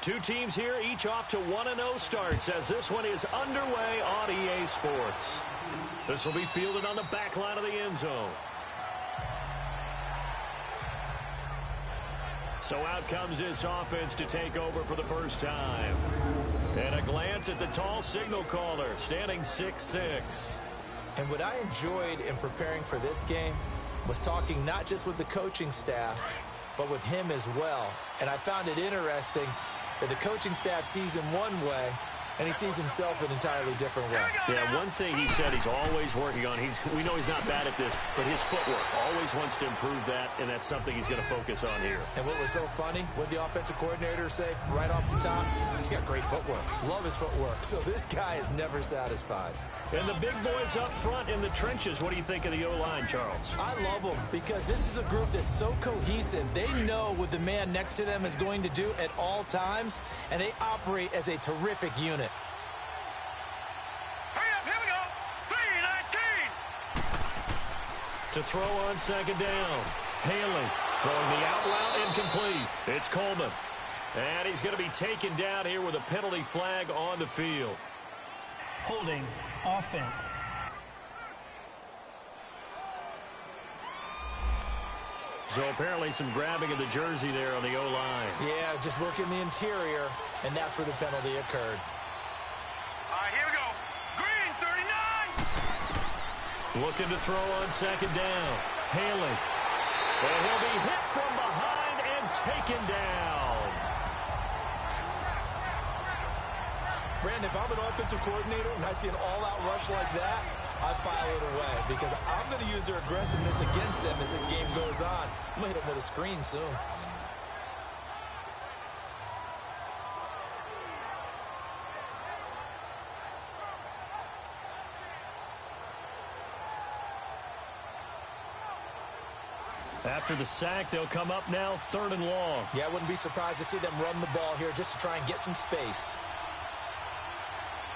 Two teams here, each off to 1-0 starts as this one is underway on EA Sports. This will be fielded on the back line of the end zone. So out comes this offense to take over for the first time. And a glance at the tall signal caller, standing 6'6". And what I enjoyed in preparing for this game was talking not just with the coaching staff, but with him as well. And I found it interesting that the coaching staff sees him one way, and he sees himself an entirely different way. Yeah, one thing he said he's always working on, we know he's not bad at this, but his footwork, always wants to improve that, and that's something he's going to focus on here. And what was so funny, what the offensive coordinator said right off the top, he's got great footwork. Love his footwork. So this guy is never satisfied. And the big boys up front in the trenches, what do you think of the O-line, Charles? I love them because this is a group that's so cohesive. They know what the man next to them is going to do at all times, and they operate as a terrific unit. Hurry up, here we go. 3-19. To throw on second down. Haley throwing the out route incomplete. It's Coleman. And he's going to be taken down here with a penalty flag on the field. Holding offense. So apparently some grabbing of the jersey there on the O-line. Yeah, just working the interior, and that's where the penalty occurred. All right, here we go. Green, 39. Looking to throw on second down. Haley. And he'll be hit from behind and taken down. Brandon, if I'm an offensive coordinator and I see an all-out rush like that, I file it away because I'm going to use their aggressiveness against them as this game goes on. I'm going to hit them with a screen soon. After the sack, they'll come up now 3rd and long. Yeah, I wouldn't be surprised to see them run the ball here just to try and get some space.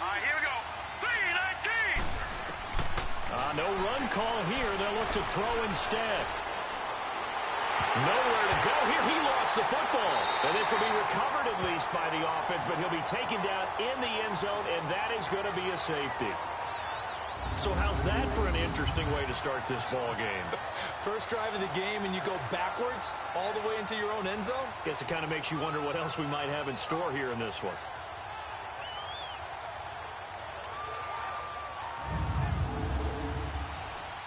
All right, here we go. 3-19. No run call here. They'll look to throw instead. Nowhere to go here. He lost the football. And this will be recovered at least by the offense, but he'll be taken down in the end zone, and that is going to be a safety. So how's that for an interesting way to start this ball game? First drive of the game, and you go backwards all the way into your own end zone? Guess it kind of makes you wonder what else we might have in store here in this one.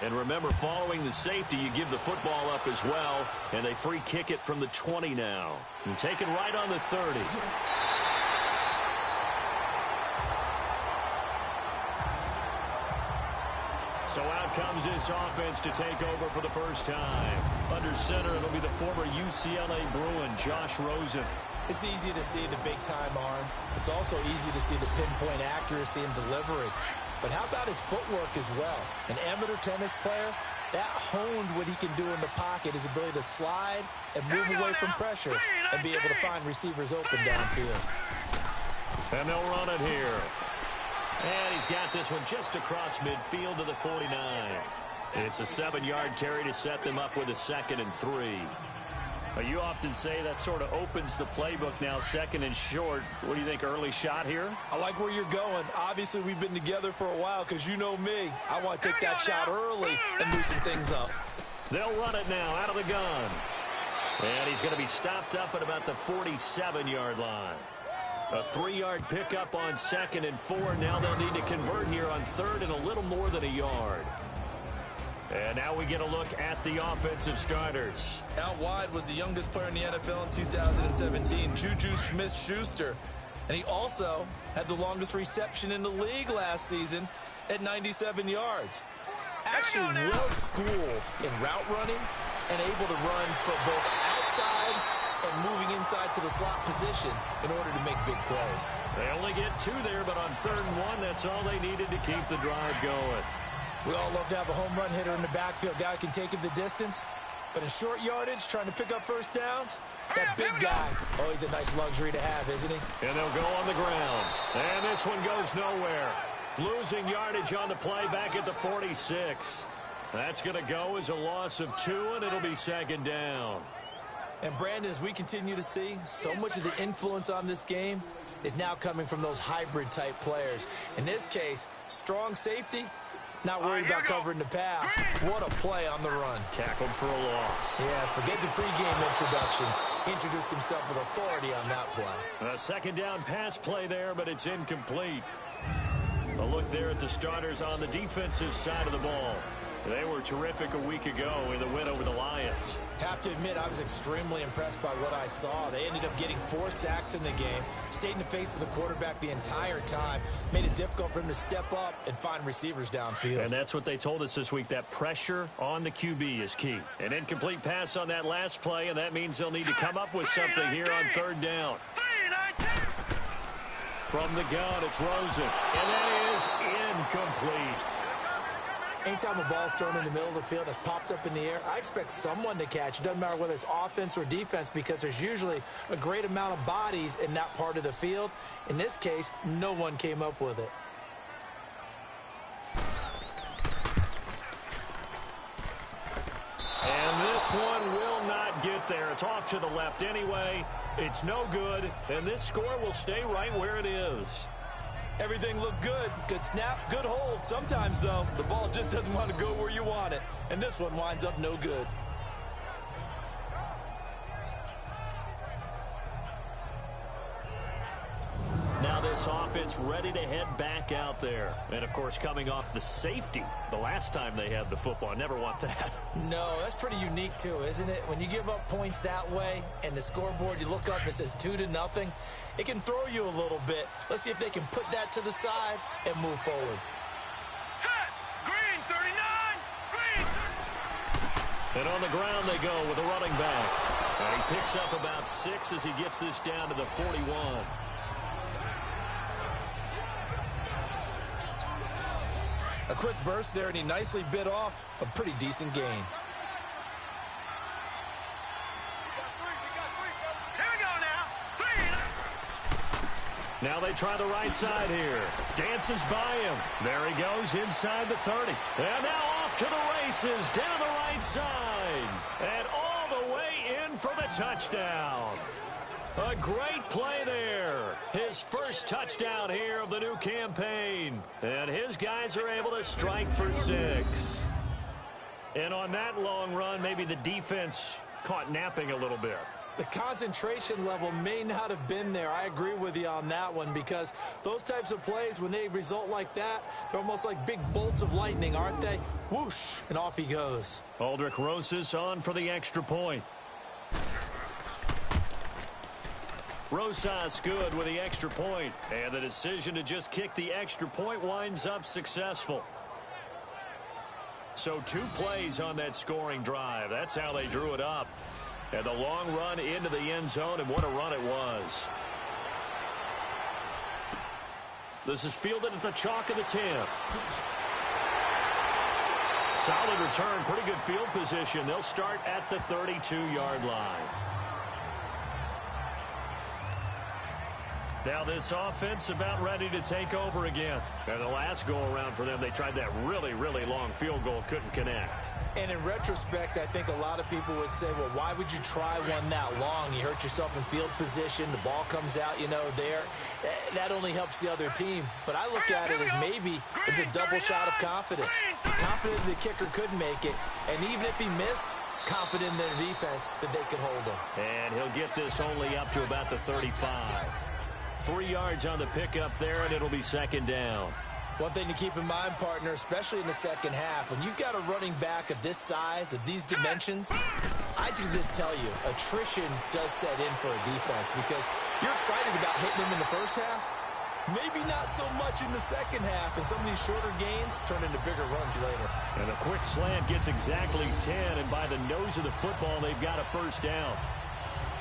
And remember, following the safety, you give the football up as well, and they free kick it from the 20 now. And taken right on the 30. So out comes this offense to take over for the first time. Under center, it'll be the former UCLA Bruin, Josh Rosen. It's easy to see the big-time arm. It's also easy to see the pinpoint accuracy and delivery. But how about his footwork as well? An amateur tennis player, that honed what he can do in the pocket, his ability to slide and move away from pressure and be able to find receivers open downfield. And they'll run it here. And he's got this one just across midfield to the 49. It's a 7-yard carry to set them up with a 2nd and 3. You often say that sort of opens the playbook now, 2nd and short. What do you think, early shot here? I like where you're going. Obviously, we've been together for a while because you know me. I want to take that shot early and loosen things up. They'll run it now out of the gun. And he's going to be stopped up at about the 47-yard line. A 3-yard pickup on 2nd and 4. Now they'll need to convert here on 3rd and a little more than a yard. And now we get a look at the offensive starters. Out wide was the youngest player in the NFL in 2017, Juju Smith-Schuster. And he also had the longest reception in the league last season at 97 yards. Actually well-schooled in route running and able to run from both outside and moving inside to the slot position in order to make big plays. They only get 2 there, but on 3rd and 1, that's all they needed to keep the drive going. We all love to have a home run hitter in the backfield. Guy can take it the distance. But in short yardage, trying to pick up first downs, that big guy, always a nice luxury to have, isn't he? And they'll go on the ground. And this one goes nowhere. Losing yardage on the play back at the 46. That's going to go as a loss of 2, and it'll be 2nd down. And Brandon, as we continue to see, so much of the influence on this game is now coming from those hybrid-type players. In this case, strong safety, not worried about covering the pass. What a play on the run. Tackled for a loss. Yeah, forget the pregame introductions. He introduced himself with authority on that play. A second down pass play there, but it's incomplete. A look there at the starters on the defensive side of the ball. They were terrific a week ago in the win over the Lions. Have to admit, I was extremely impressed by what I saw. They ended up getting 4 sacks in the game, stayed in the face of the quarterback the entire time, made it difficult for him to step up and find receivers downfield. And that's what they told us this week, that pressure on the QB is key. An incomplete pass on that last play, and that means they'll need to come up with something here on third down. From the gun, it's Rosen, and that is incomplete. Anytime a ball's thrown in the middle of the field that's popped up in the air, I expect someone to catch. It doesn't matter whether it's offense or defense because there's usually a great amount of bodies in that part of the field. In this case, no one came up with it. And this one will not get there. It's off to the left anyway. It's no good, and this score will stay right where it is. Everything looked good. Good snap, good hold. Sometimes, though, the ball just doesn't want to go where you want it. And this one winds up no good. Now this offense ready to head back out there. And, of course, coming off the safety the last time they had the football. Never want that. No, that's pretty unique, too, isn't it? When you give up points that way and the scoreboard, you look up and it says 2-0, it can throw you a little bit. Let's see if they can put that to the side and move forward. Set. Green, 39. Green. And on the ground they go with a running back. And he picks up about 6 as he gets this down to the 41. A quick burst there, and he nicely bit off a pretty decent gain. Here we go now. 3. Now they try the right side here. Dances by him. There he goes inside the 30. And now off to the races down the right side. And all the way in for the touchdown. A great play there. His first touchdown here of the new campaign. And his guys are able to strike for 6. And on that long run, maybe the defense caught napping a little bit. The concentration level may not have been there. I agree with you on that one because those types of plays, when they result like that, they're almost like big bolts of lightning, aren't they? Whoosh, and off he goes. Aldrich Rosas on for the extra point. Rosas good with the extra point, and the decision to just kick the extra point winds up successful. So 2 plays on that scoring drive. That's how they drew it up. And the long run into the end zone, and what a run it was. This is fielded at the chalk of the 10. Solid return, pretty good field position. They'll start at the 32-yard line. Now this offense about ready to take over again. And the last go-around for them, they tried that really, really long field goal, couldn't connect. And in retrospect, I think a lot of people would say, well, why would you try one that long? You hurt yourself in field position. The ball comes out, there. That only helps the other team. But I look at it as maybe it's a double shot of confidence. Confident the kicker could make it. And even if he missed, confident in their defense that they could hold him. And he'll get this only up to about the 35. 3 yards on the pickup there, and it'll be second down. One thing to keep in mind, partner, especially in the second half, when you've got a running back of this size, of these dimensions, I can just tell you, attrition does set in for a defense because you're excited about hitting him in the first half. Maybe not so much in the second half, and some of these shorter gains turn into bigger runs later. And a quick slant gets exactly 10, and by the nose of the football, they've got a first down.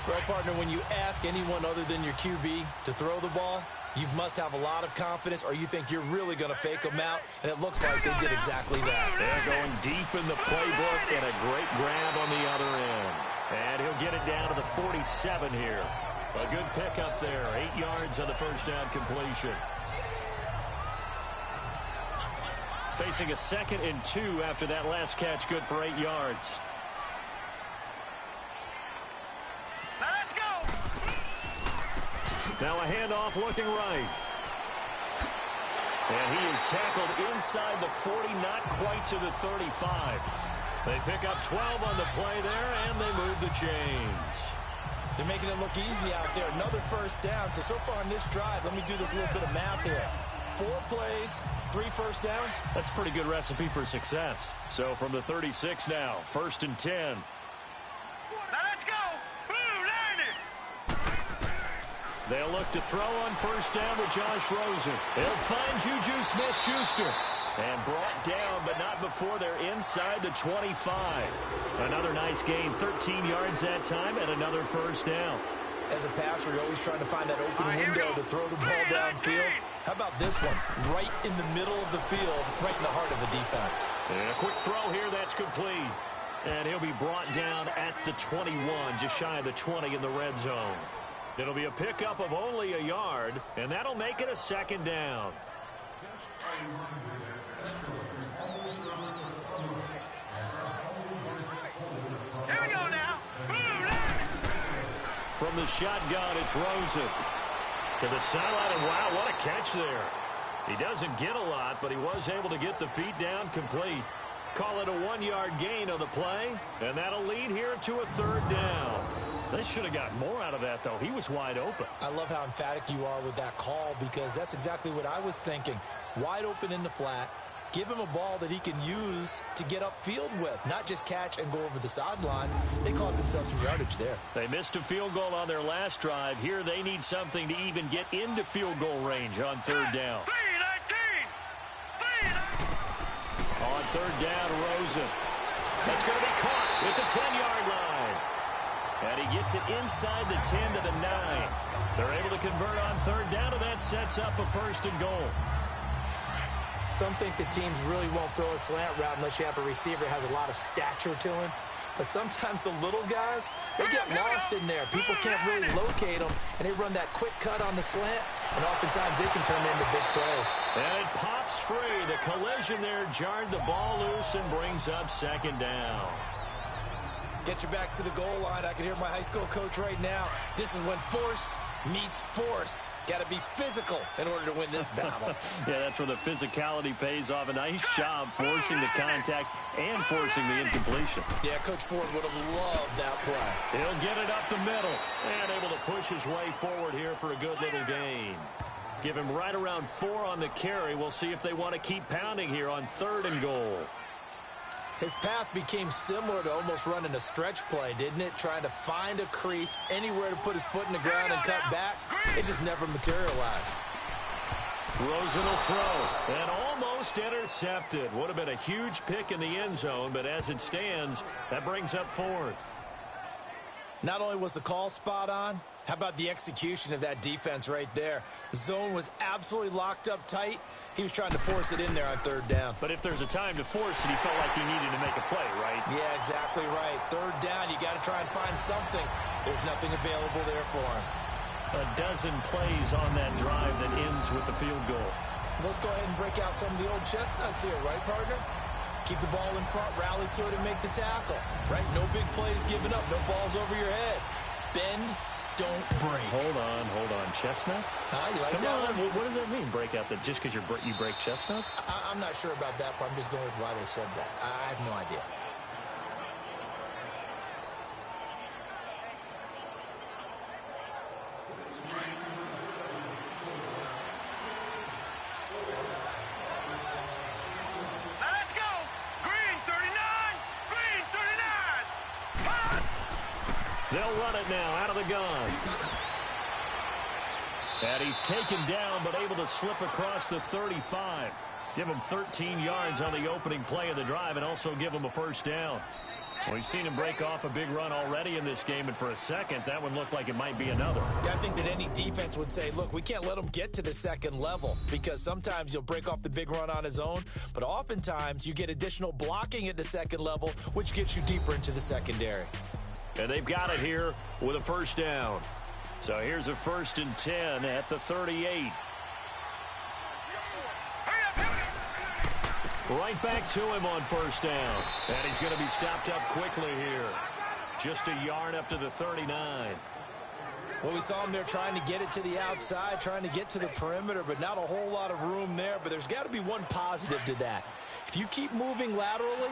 Well, partner, when you ask anyone other than your QB to throw the ball, you must have a lot of confidence or you think you're really going to fake them out, and it looks like they did exactly that. They're going deep in the playbook, and a great grab on the other end. And he'll get it down to the 47 here. A good pickup there, 8 yards on the first down completion. Facing a 2nd and 2 after that last catch, good for 8 yards. Now a handoff looking right. And he is tackled inside the 40, not quite to the 35. They pick up 12 on the play there, and they move the chains. They're making it look easy out there. Another first down. So far on this drive, let me do this little bit of math here. 4 plays, 3 first downs. That's a pretty good recipe for success. So from the 36 now, 1st and 10. Now let's go. Blue, line it. They'll look to throw on 1st down with Josh Rosen. He'll find Juju Smith-Schuster. And brought down, but not before they're inside the 25. Another nice gain, 13 yards that time, and another first down. As a passer, you're always trying to find that open window to throw the ball downfield. How about this one? Right in the middle of the field, right in the heart of the defense. And a quick throw here, that's complete. And he'll be brought down at the 21, just shy of the 20 in the red zone. It'll be a pickup of only a yard, and that'll make it a 2nd down. Here we go now. Blue, line it. From the shotgun, it's Rosen. To the sideline, and wow, what a catch there. He doesn't get a lot, but he was able to get the feet down complete. Call it a 1-yard gain on the play, and that'll lead here to a 3rd down. They should have got more out of that, though. He was wide open. I love how emphatic you are with that call, because that's exactly what I was thinking. Wide open in the flat. Give him a ball that he can use to get upfield with, not just catch and go over the sideline. They cost themselves some yardage there. They missed a field goal on their last drive. Here they need something to even get into field goal range on 3rd down. 3-19. On 3rd down, Rosen. That's going to be caught at the 10-yard line. And he gets it inside the 10 to the 9. They're able to convert on 3rd down, and that sets up a 1st and goal. Some think that teams really won't throw a slant route unless you have a receiver that has a lot of stature to him. But sometimes the little guys, they get lost in there. People can't really locate them, and they run that quick cut on the slant, and oftentimes they can turn into big plays. And it pops free. The collision there jarred the ball loose and brings up 2nd down. Get your backs to the goal line. I can hear my high school coach right now. This is when force meets force. Got to be physical in order to win this battle. Yeah, that's where the physicality pays off. A nice job forcing the contact and forcing the incompletion. Yeah, Coach Ford would have loved that play. He'll get it up the middle and able to push his way forward here for a good little gain. Give him right around 4 on the carry. We'll see if they want to keep pounding here on 3rd and goal. His path became similar to almost running a stretch play, didn't it? Trying to find a crease, anywhere to put his foot in the ground and cut back. It just never materialized. Rosen will throw, and almost intercepted. Would have been a huge pick in the end zone, but as it stands, that brings up 4th. Not only was the call spot on, how about the execution of that defense right there? The zone was absolutely locked up tight. He was trying to force it in there on 3rd down. But if there's a time to force it, he felt like he needed to make a play, right? Yeah, exactly right. 3rd down, you got to try and find something. There's nothing available there for him. A dozen plays on that drive that ends with the field goal. Let's go ahead and break out some of the old chestnuts here, right, partner? Keep the ball in front, rally to it, and make the tackle. Right? No big plays given up, no balls over your head. Bend, don't break. Hold on. Chestnuts? You like Come that on. one? What does that mean, break out? Just because you break chestnuts? I'm not sure about that, but I'm just going with why they said that. I have no idea. Now let's go. Green 39. Green 39. Hot. They'll run it now out of the gun. And he's taken down, but able to slip across the 35. Give him 13 yards on the opening play of the drive and also give him a 1st down. We've seen him break off a big run already in this game, and for a second, that one looked like it might be another. Yeah, I think that any defense would say, look, we can't let him get to the 2nd level, because sometimes he'll break off the big run on his own, but oftentimes you get additional blocking at the 2nd level, which gets you deeper into the secondary. And they've got it here with a 1st down. So here's a 1st and 10 at the 38. Right back to him on 1st down. And he's going to be stopped up quickly here. Just a yard up to the 39. Well, we saw him there trying to get it to the outside, trying to get to the perimeter, but not a whole lot of room there. But there's got to be one positive to that. If you keep moving laterally,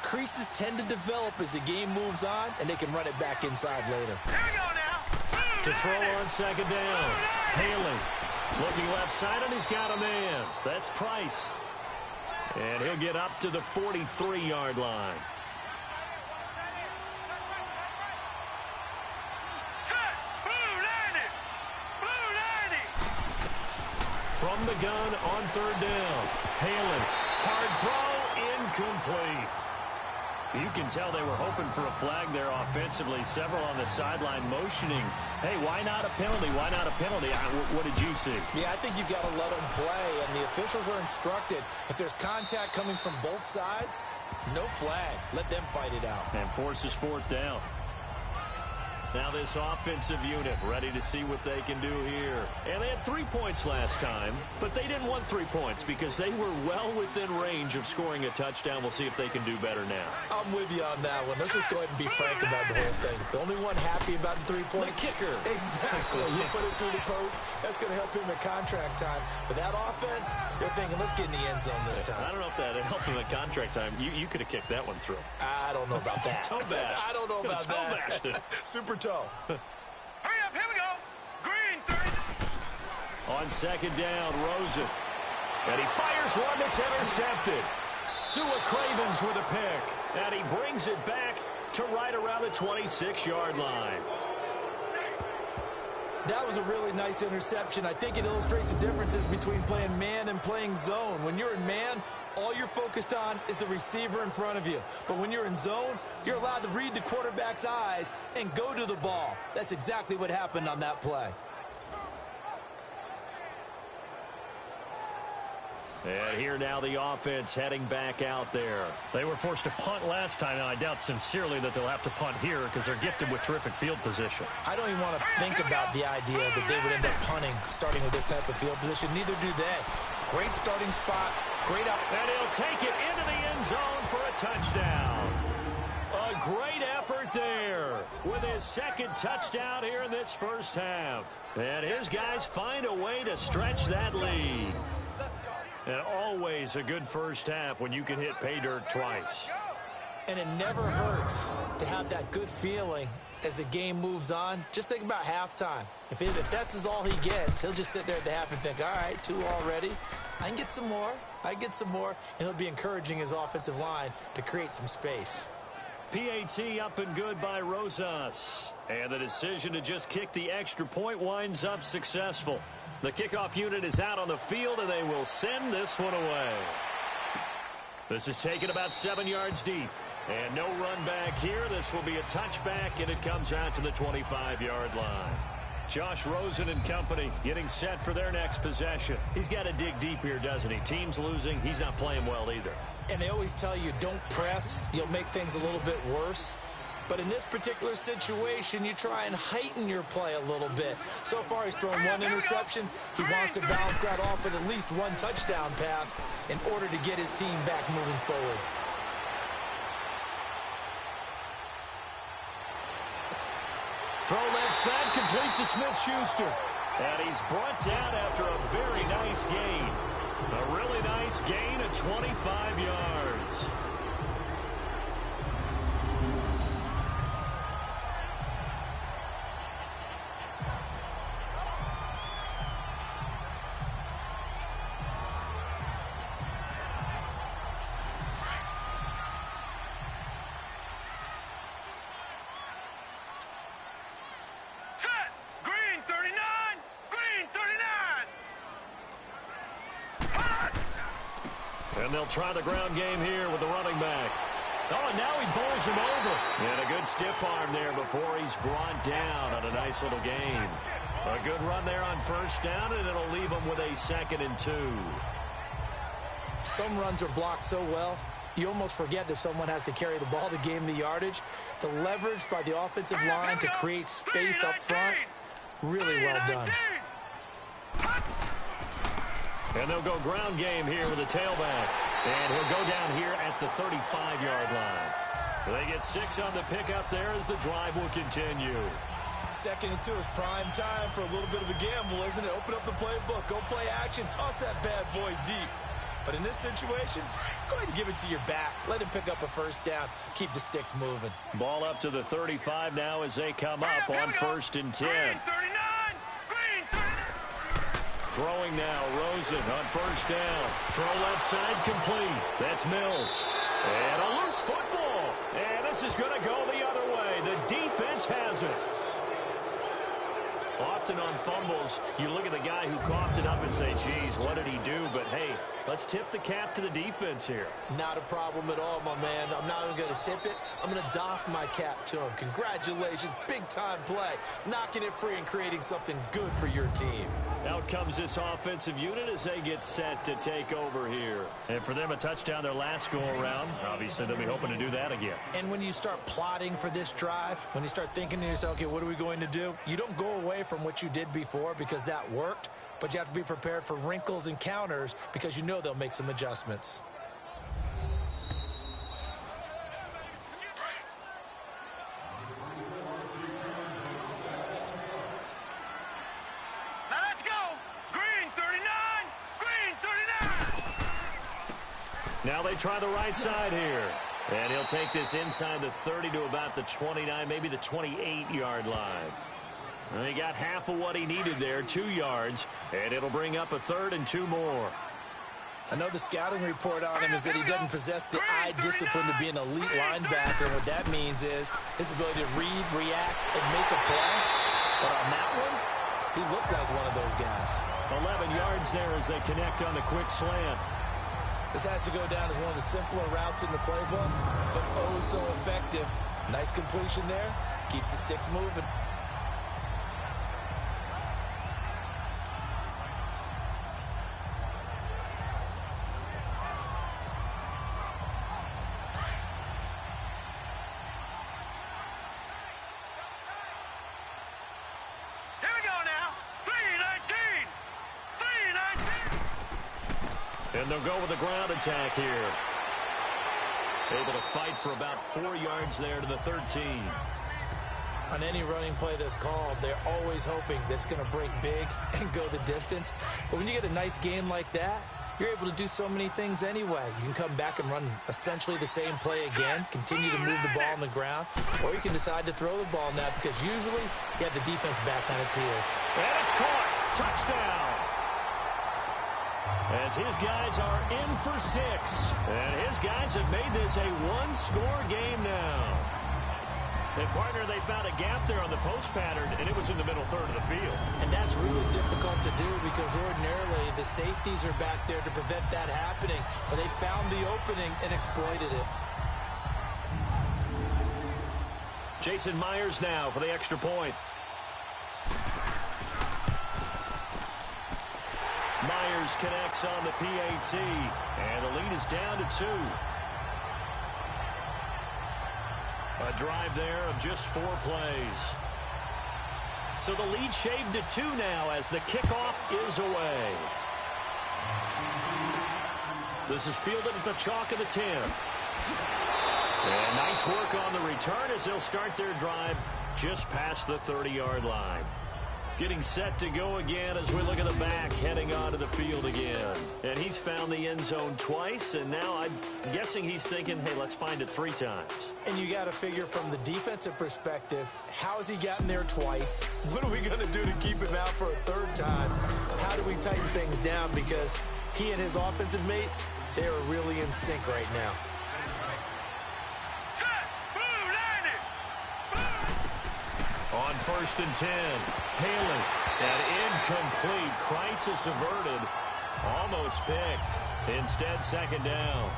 creases tend to develop as the game moves on, and they can run it back inside later. Here we go now. To throw on second down. Haley looking left side, and he's got a man. That's Price. And he'll get up to the 43-yard line. From the gun on third down. Haley, hard throw, incomplete. You can tell they were hoping for a flag there offensively. Several on the sideline motioning. Hey, why not a penalty? Why not a penalty? What did you see? Yeah, I think you've got to let them play, and the officials are instructed. If there's contact coming from both sides, no flag. Let them fight it out. And forces fourth down. Now this offensive unit ready to see what they can do here. And they had 3 points last time, but they didn't want 3 points because they were well within range of scoring a touchdown. We'll see if they can do better now. I'm with you on that one. Let's just go ahead and be frank about the whole thing. The only one happy about the 3-point. The kicker. Exactly. You put it through the post. That's going to help him at contract time. But that offense, they're thinking, let's get in the end zone this time. I don't know if that helped him at contract time. You could have kicked that one through. I don't know about that. Toe bash. I don't know about toe that. bashed it. Super toe. Hurry up, here we go. Green, 30. On second down, Rosen. And he fires one that's intercepted. Sua Cravens with a pick. And he brings it back to right around the 26-yard line. That was a really nice interception. I think it illustrates the differences between playing man and playing zone. When you're in man, all you're focused on is the receiver in front of you. But when you're in zone, you're allowed to read the quarterback's eyes and go to the ball. That's exactly what happened on that play. And here now the offense heading back out there. They were forced to punt last time. Now I doubt sincerely that they'll have to punt here because they're gifted with terrific field position. I don't even want to think about the idea that they would end up punting starting with this type of field position. Neither do they. Great starting spot. Great up. And he'll take it into the end zone for a touchdown. A great effort there with his second touchdown here in this first half. And his guys find a way to stretch that lead. And always a good first half when you can hit pay dirt twice. And it never hurts to have that good feeling as the game moves on. Just think about halftime. If that's all he gets, he'll just sit there at the half and think, all right, 2 already. I can get some more. I can get some more. And he'll be encouraging his offensive line to create some space. PAT up and good by Rosas. And the decision to just kick the extra point winds up successful. The kickoff unit is out on the field, and they will send this one away. This is taken about 7 yards deep. And no run back here. This will be a touchback, and it comes out to the 25-yard line. Josh Rosen and company getting set for their next possession. He's got to dig deep here, doesn't he? Team's losing. He's not playing well either. And they always tell you, don't press. You'll make things a little bit worse. But in this particular situation, you try and heighten your play a little bit. So far, he's thrown 1 interception. He wants to bounce that off with at least 1 touchdown pass in order to get his team back moving forward. Throw left side, complete to Smith-Schuster. And he's brought down after a very nice gain. A really nice gain of 25 yards. And they'll try the ground game here with the running back. Oh, and now he bowls him over. And a good stiff arm there before he's brought down on a nice little gain. A good run there on first down, and it'll leave him with a 2nd and 2. Some runs are blocked so well, you almost forget that someone has to carry the ball to gain the yardage. The leverage by the offensive line to create space up front, really well done. And they'll go ground game here with a tailback. And he'll go down here at the 35-yard line. They get 6 on the pickup there as the drive will continue. 2nd and 2 is prime time for a little bit of a gamble, isn't it? Open up the playbook, go play action, toss that bad boy deep. But in this situation, go ahead and give it to your back. Let him pick up a first down. Keep the sticks moving. Ball up to the 35 now as they come up on 1st and 10. Green 39. Green 39. Throwing now, Rosen on 1st down. Throw left side complete. That's Mills. And a loose football. And this is going to go the other way. The defense has it. Often on fumbles, you look at the guy who coughed it up and say, geez, what did he do? But, hey, let's tip the cap to the defense here. Not a problem at all, my man. I'm not even going to tip it. I'm going to doff my cap to him. Congratulations. Big-time play. Knocking it free and creating something good for your team. Out comes this offensive unit as they get set to take over here. And for them, a touchdown their last go-around. Obviously, they'll be hoping to do that again. And when you start plotting for this drive, when you start thinking to yourself, okay, what are we going to do? You don't go away from what you did before because that worked, but you have to be prepared for wrinkles and counters because you know they'll make some adjustments. Now let's go. Green 39. Green 39. Now they try the right side here. And he'll take this inside the 30 to about the 29, maybe the 28-yard line. And he got half of what he needed there, 2 yards, and it'll bring up a 3rd and 2 more. I know the scouting report on him is that he doesn't possess the eye discipline to be an elite linebacker. What that means is his ability to read, react, and make a play. But on that one, he looked like one of those guys. 11 yards there as they connect on the quick slant. This has to go down as one of the simpler routes in the playbook, but oh so effective. Nice completion there. Keeps the sticks moving. Here we go now. 319. 319. And they'll go with the ground attack here. Able to fight for about 4 yards there to the 13. On any running play that's called, they're always hoping that it's going to break big and go the distance. But when you get a nice game like that, you're able to do so many things anyway. You can come back and run essentially the same play again, continue to move the ball on the ground, or you can decide to throw the ball now because usually you have the defense back on its heels. And it's caught. Touchdown. As his guys are in for 6. And his guys have made this a one-score game now. And, partner, they found a gap there on the post pattern, and it was in the middle third of the field. And that's really difficult to do because ordinarily the safeties are back there to prevent that happening. But they found the opening and exploited it. Jason Myers now for the extra point. Myers connects on the PAT, and the lead is down to 2. A drive there of just 4 plays. So the lead shaved to 2 now as the kickoff is away. This is fielded at the chalk of the 10. And nice work on the return as they'll start their drive just past the 30-yard line. Getting set to go again as we look at the back, heading onto the field again. And he's found the end zone twice, and now I'm guessing he's thinking, hey, let's find it 3 times. And you got to figure from the defensive perspective, how has he gotten there twice? What are we going to do to keep him out for a 3rd time? How do we tighten things down? Because he and his offensive mates, they are really in sync right now. On 1st and 10, Haley, and incomplete. Crisis averted. Almost picked. Instead, 2nd down.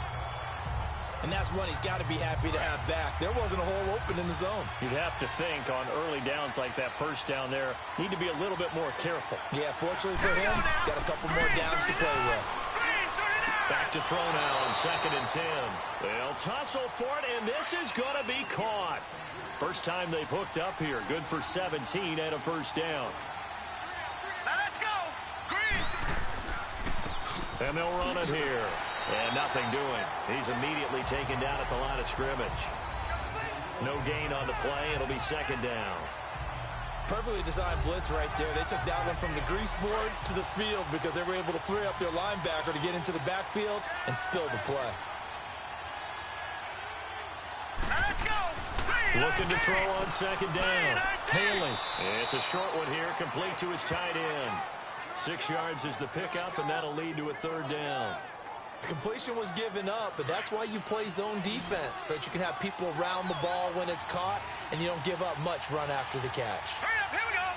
And that's one he's got to be happy to have back. There wasn't a hole open in the zone. You'd have to think on early downs like that 1st down there, need to be a little bit more careful. Yeah, fortunately for him, got a couple more downs to play with. Back to throw now on 2nd and 10. They'll tussle for it, and this is going to be caught. First time they've hooked up here. Good for 17 and a 1st down. Now let's go. Green. And they'll run it here. And nothing doing. He's immediately taken down at the line of scrimmage. No gain on the play. It'll be 2nd down. Perfectly designed blitz right there. They took that one from the grease board to the field because they were able to free up their linebacker to get into the backfield and spill the play. Let's go. Looking to throw on second down. Haley. It's a short one here, complete to his tight end. 6 yards is the pickup, and that'll lead to a third down. Completion was given up, but that's why you play zone defense, so that you can have people around the ball when it's caught, and you don't give up much run after the catch. Hurry up, here we go.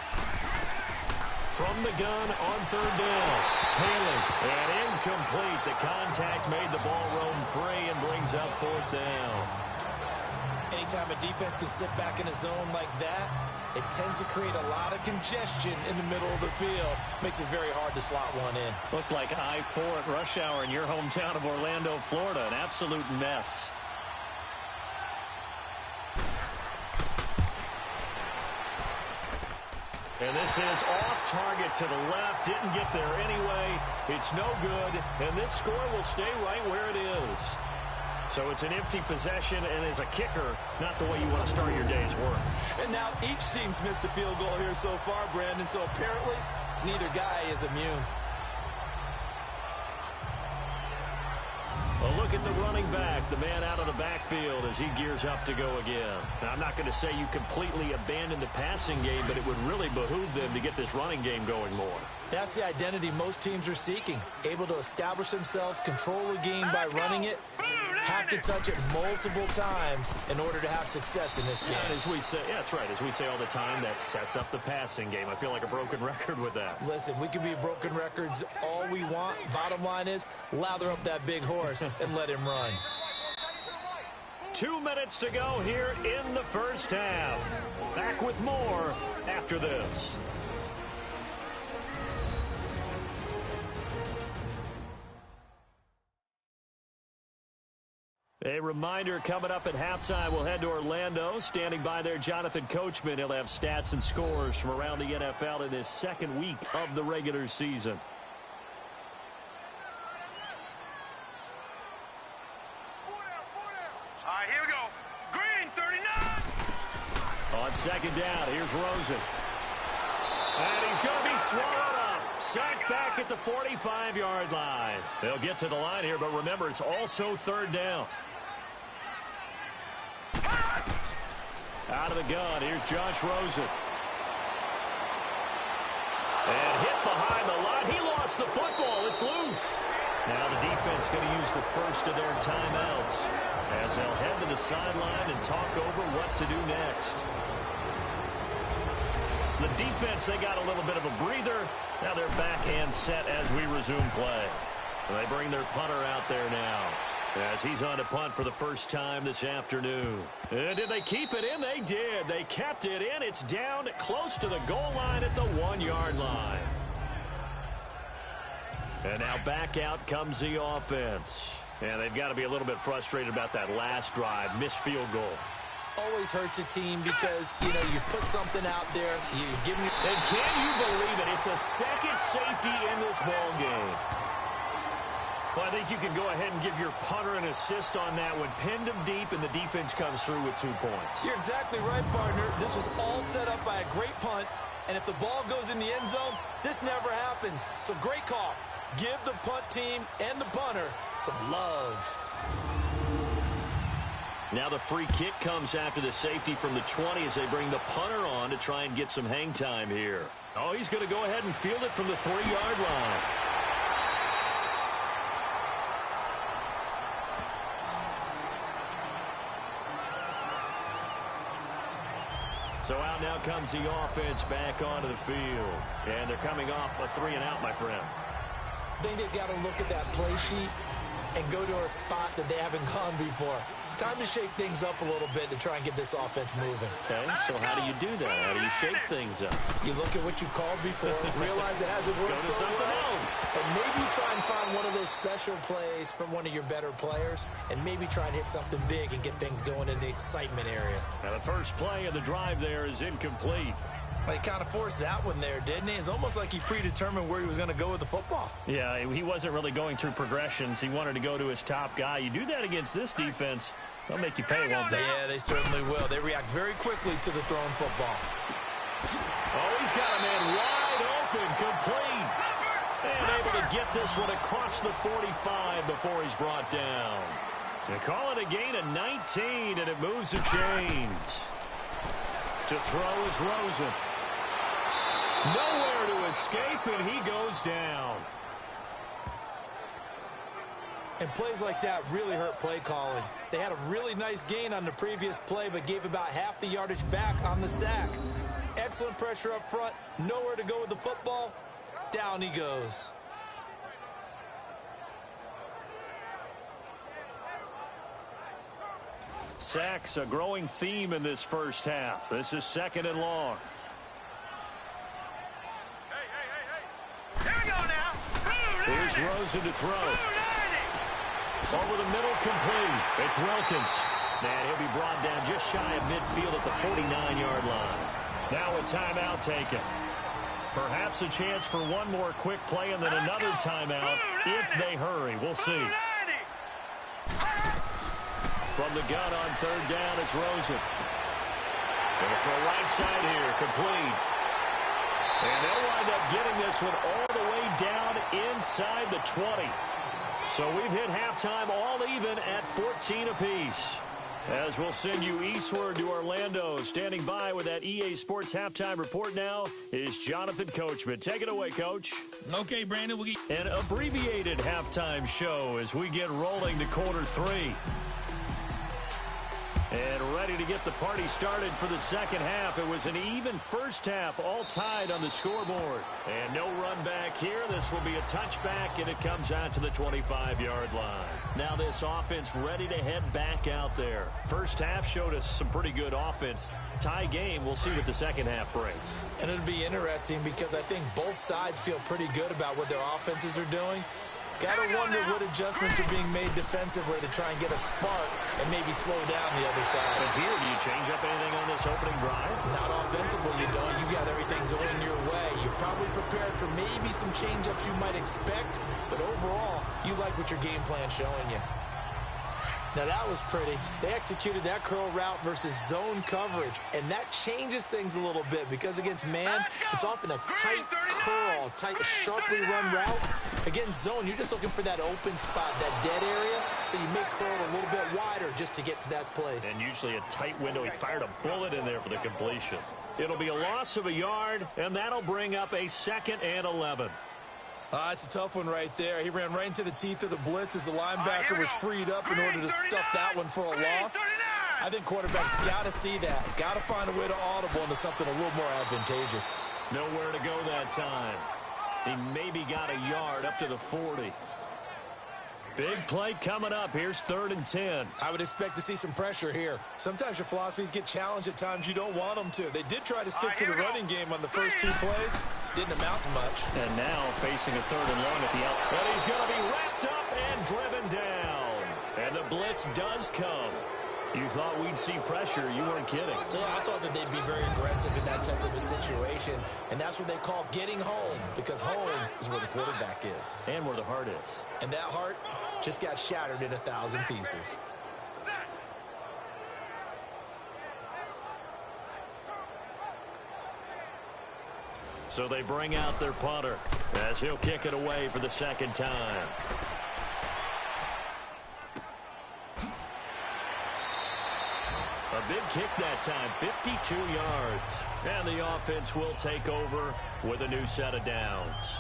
From the gun on third down. Haley. And incomplete. The contact made the ball roam free and brings up fourth down. Anytime a defense can sit back in a zone like that, it tends to create a lot of congestion in the middle of the field. Makes it very hard to slot one in. Looked like I-4 at rush hour in your hometown of Orlando, Florida. An absolute mess. And this is off target to the left. Didn't get there anyway. It's no good. And this score will stay right where it is. So it's an empty possession, and as a kicker, not the way you want to start your day's work. And now each team's missed a field goal here so far, Brandon, so apparently neither guy is immune. Well, look at the running back, the man out of the backfield as he gears up to go again. Now, I'm not going to say you completely abandon the passing game, but it would really behoove them to get this running game going more. That's the identity most teams are seeking, able to establish themselves, control the game by running it, have to touch it multiple times in order to have success in this game. And as we say, yeah, that's right. As we say all the time, that sets up the passing game. I feel like a broken record with that. Listen, we can be broken records all we want. Bottom line is, lather up that big horse and let him run. 2 minutes to go here in the first half. Back with more after this. A reminder, coming up at halftime, we'll head to Orlando. Standing by there, Jonathan Coachman. He'll have stats and scores from around the NFL in this second week of the regular season. All right, here we go. Green, 39. On second down, here's Rosen. And he's going to be swallowed up. Sacked back at the 45-yard line. They'll get to the line here, but remember, it's also third down. Out of the gun, here's Josh Rosen. And hit behind the line. He lost the football. It's loose. Now the defense going to use the first of their timeouts as they'll head to the sideline and talk over what to do next. The defense, they got a little bit of a breather. Now they're back and set as we resume play. So they bring their punter out there now as he's on to punt for the first time this afternoon. And did they keep it in? They did. They kept it in. It's down close to the goal line at the 1-yard line. And now back out comes the offense. And they've got to be a little bit frustrated about that last drive. Missed field goal. Always hurts a team because, you know, you've put something out there. You've given it. And can you believe it? It's a second safety in this ball game. Well, I think you can go ahead and give your punter an assist on that one. Pinned him deep, and the defense comes through with 2 points. You're exactly right, partner. This was all set up by a great punt. And if the ball goes in the end zone, this never happens. So great call. Give the punt team and the punter some love. Now the free kick comes after the safety from the 20 as they bring the punter on to try and get some hang time here. Oh, he's going to go ahead and field it from the 3-yard line. So out now comes the offense back onto the field. And they're coming off a 3-and-out, my friend. I think they've got to look at that play sheet and go to a spot that they haven't gone before. Time to shake things up a little bit to try and get this offense moving. Okay, so how do you do that? How do you shake things up? You look at what you've called before, realize it hasn't worked Go to so something well, else. and maybe try and find one of those special plays from one of your better players, and maybe try and hit something big and get things going in the excitement area. Now the first play of the drive there is incomplete. Well, he kind of forced that one there, didn't he? It's almost like he predetermined where he was going to go with the football. Yeah, he wasn't really going through progressions. He wanted to go to his top guy. You do that against this defense, they'll make you pay, won't they? Yeah, they certainly will. They react very quickly to the thrown football. He's got a man wide open, complete. And able to get this one across the 45 before he's brought down. They call it a gain of 19, and it moves the chains. To throw is Rosen. Nowhere to escape, and he goes down. And plays like that really hurt play calling. They had a really nice gain on the previous play, but gave about half the yardage back on the sack. Excellent pressure up front. Nowhere to go with the football. Down he goes. Sacks, a growing theme in this first half. This is 2nd and long. Here we go now. Here's Rosen to throw. Over the middle, complete. It's Wilkins. And he'll be brought down just shy of midfield at the 49-yard line. Now a timeout taken. Perhaps a chance for one more quick play and then another timeout if they hurry. We'll see. From the gun on 3rd down, it's Rosen. Going to throw right side here, complete. And they'll wind up getting this one all the way down inside the 20. So we've hit halftime all even at 14 apiece. As we'll send you eastward to Orlando. Standing by with that EA Sports halftime report now is Jonathan Coachman. Take it away, Coach. Okay, Brandon. We'll get an abbreviated halftime show as we get rolling to quarter 3. And ready to get the party started for the second half. It was an even first half, all tied on the scoreboard. And no run back here. This will be a touchback, and it comes out to the 25-yard line. Now this offense ready to head back out there. First half showed us some pretty good offense. Tie game. We'll see what the second half brings. And it'll be interesting because I think both sides feel pretty good about what their offenses are doing. Gotta wonder what adjustments are being made defensively to try and get a spark and maybe slow down the other side. But here, do you change up anything on this opening drive? Not offensively, you don't. You got everything going your way. You've probably prepared for maybe some change-ups you might expect, but overall, you like what your game plan's showing you. Now that was pretty. They executed that curl route versus zone coverage, and that changes things a little bit because against man, it's often a tight curl, tight, sharply run route. Against zone, you're just looking for that open spot, that dead area, so you make curl a little bit wider just to get to that place. And usually a tight window. He fired a bullet in there for the completion. It'll be a loss of a yard, and that'll bring up a 2nd and 11. It's a tough one right there. He ran right into the teeth of the blitz as the linebacker was freed up in order to stuff that one for a loss. I think quarterbacks got to see that. Got to find a way to audible into something a little more advantageous. Nowhere to go that time. He maybe got a yard up to the 40. Big play coming up. Here's 3rd and 10. I would expect to see some pressure here. Sometimes your philosophies get challenged at times you don't want them to. They did try to stick to the running game on the first 2 plays. Didn't amount to much. And now facing a 3rd and long at the out. And he's going to be wrapped up and driven down. And the blitz does come. You thought we'd see pressure. You weren't kidding. Yeah, I thought that they'd be very aggressive in that type of a situation. And that's what they call getting home. Because home is where the quarterback is. And where the heart is. And that heart just got shattered in 1,000 pieces. So they bring out their punter as he'll kick it away for the 2nd time. A big kick that time, 52 yards. And the offense will take over with a new set of downs.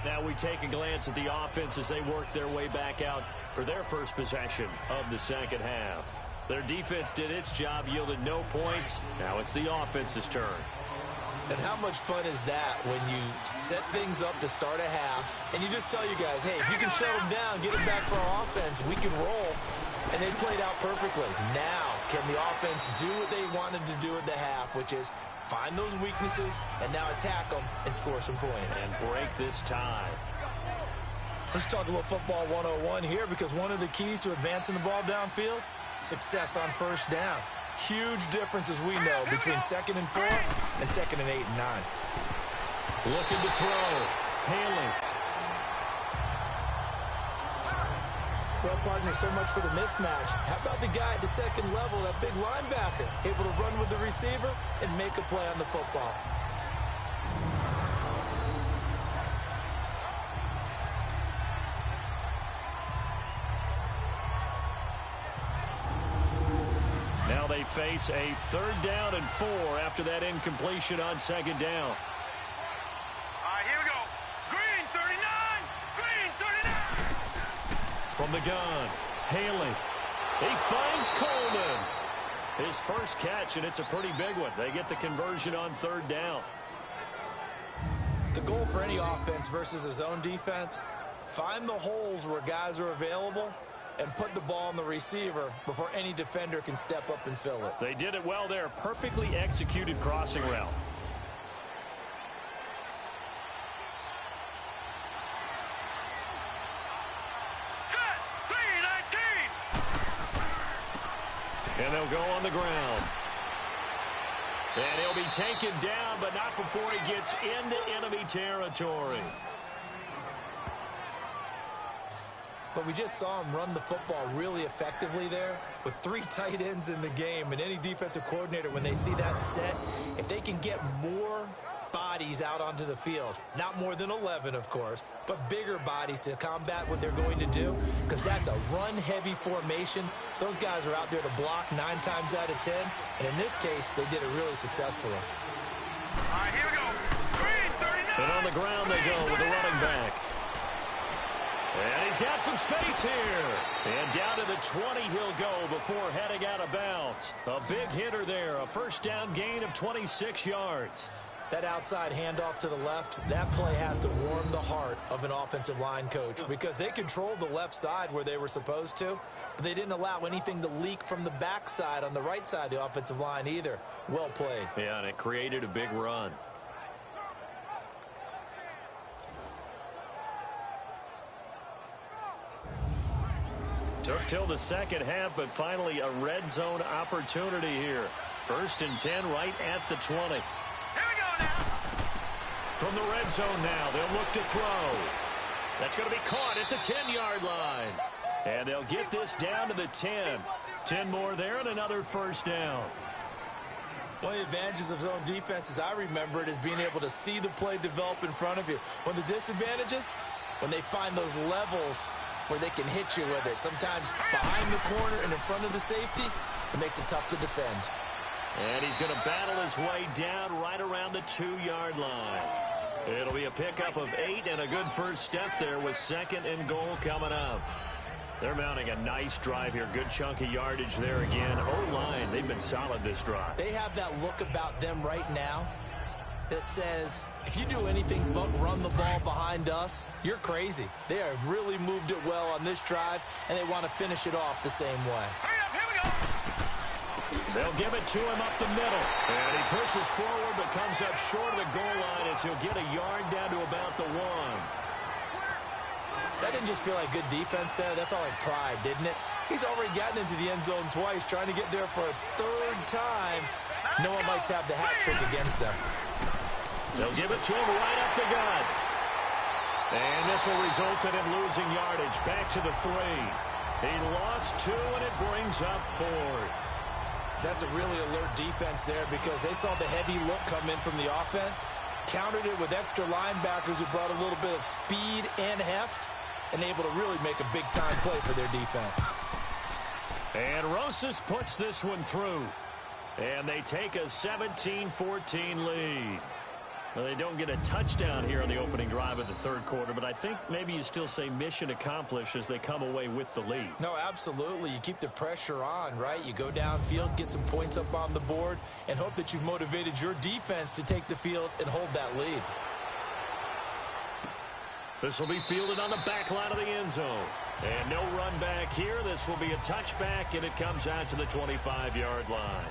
Now we take a glance at the offense as they work their way back out for their first possession of the second half. Their defense did its job, yielded no points. Now it's the offense's turn. And how much fun is that when you set things up to start a half and you just tell you guys, hey, if you can shut them down, get them back for our offense, we can roll. And they played out perfectly. Now, can the offense do what they wanted to do at the half, which is find those weaknesses and now attack them and score some points. And break this tie. Let's talk a little football 101 here because one of the keys to advancing the ball downfield, success on first down. Huge difference, as we know, between 2nd and 4 and 2nd and 8 and 9. Looking to throw. Haley. Well, partner, so much for the mismatch. How about the guy at the 2nd level, that big linebacker, able to run with the receiver and make a play on the football? they face a 3rd down and 4 after that incompletion on 2nd down. All right, here we go. Green 39. Green 39. From the gun, Haley. He finds Coleman. His first catch, and it's a pretty big one. They get the conversion on 3rd down. The goal for any offense versus a zone defense, find the holes where guys are available and put the ball on the receiver before any defender can step up and fill it. They did it well there. Perfectly executed crossing route. Set. Green 19. And they'll go on the ground. And he'll be taken down, but not before he gets into enemy territory. But we just saw him run the football really effectively there with 3 tight ends in the game. And any defensive coordinator, when they see that set, if they can get more bodies out onto the field, not more than 11, of course, but bigger bodies to combat what they're going to do, because that's a run-heavy formation. Those guys are out there to block 9 times out of 10. And in this case, they did it really successfully. All right, here we go. Green 39. And on the ground they go with the running back. And he's got some space here. And down to the 20 he'll go before heading out of bounds. A big hitter there. A 1st down gain of 26 yards. That outside handoff to the left, that play has to warm the heart of an offensive line coach because they controlled the left side where they were supposed to, but they didn't allow anything to leak from the backside on the right side of the offensive line either. Well played. Yeah, and it created a big run. Took till the 2nd half, but finally a red zone opportunity here. 1st and 10 right at the 20. Here we go now. From the red zone now, they'll look to throw. That's going to be caught at the 10-yard line. And they'll get this down to the 10. 10 more there and another 1st down. One of the advantages of zone defense, as I remember it, is being able to see the play develop in front of you. One of the disadvantages, when they find those levels where they can hit you with it. Sometimes behind the corner and in front of the safety, it makes it tough to defend. And he's going to battle his way down right around the 2-yard line. It'll be a pickup of 8 and a good first step there with 2nd and goal coming up. They're mounting a nice drive here. Good chunk of yardage there again. O-line, they've been solid this drive. They have that look about them right now that says, if you do anything but run the ball behind us, you're crazy. They have really moved it well on this drive, and they want to finish it off the same way. Hurry up, here we go. They'll give it to him up the middle. And he pushes forward but comes up short of the goal line as he'll get a yard down to about the 1. That didn't just feel like good defense there. That felt like pride, didn't it? He's already gotten into the end zone twice, trying to get there for a 3rd time. No one likes to have the hat trick against them. They'll give it to him right up the gut. And this will result in him losing yardage. Back to the 3. He lost 2, and it brings up 4th. That's a really alert defense there because they saw the heavy look come in from the offense, countered it with extra linebackers who brought a little bit of speed and heft, and able to really make a big-time play for their defense. And Rosas puts this one through. And they take a 17-14 lead. Well, they don't get a touchdown here on the opening drive of the 3rd quarter, but I think maybe you still say mission accomplished as they come away with the lead. No, absolutely. You keep the pressure on, right? You go downfield, get some points up on the board, and hope that you've motivated your defense to take the field and hold that lead. This will be fielded on the back line of the end zone. And no run back here. This will be a touchback, and it comes out to the 25-yard line.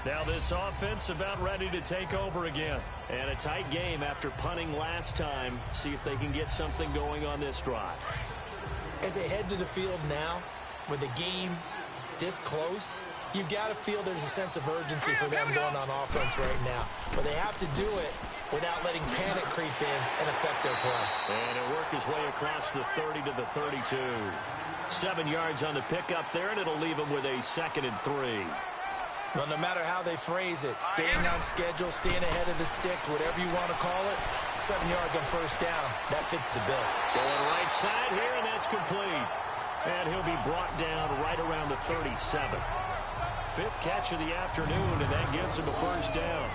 Now this offense about ready to take over again. And a tight game after punting last time. See if they can get something going on this drive. As they head to the field now, with the game this close, you've got to feel there's a sense of urgency for them going on offense right now. But they have to do it without letting panic creep in and affect their play. And it'll work his way across the 30 to the 32. 7 yards on the pickup there, and it'll leave him with a 2nd and 3. Well, no matter how they phrase it, staying on schedule, staying ahead of the sticks, whatever you want to call it, 7 yards on 1st down, that fits the bill. Going right side here, and that's complete. And he'll be brought down right around the 37. Fifth catch of the afternoon, and that gets him a first down.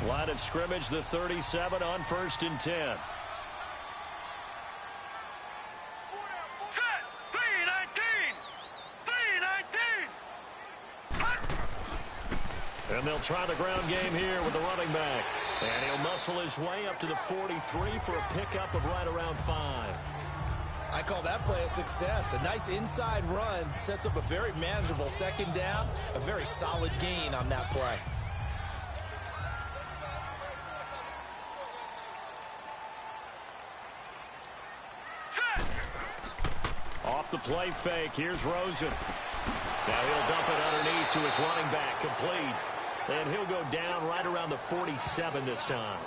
Line of scrimmage, the 37 on 1st and 10. Set. 3-19. 3-19. And they'll try the ground game here with the running back. And he'll muscle his way up to the 43 for a pickup of right around 5. I call that play a success. A nice inside run sets up a very manageable second down. A very solid gain on that play. Off the play fake, here's Rosen. Now he'll dump it underneath to his running back, complete. And he'll go down right around the 47 this time.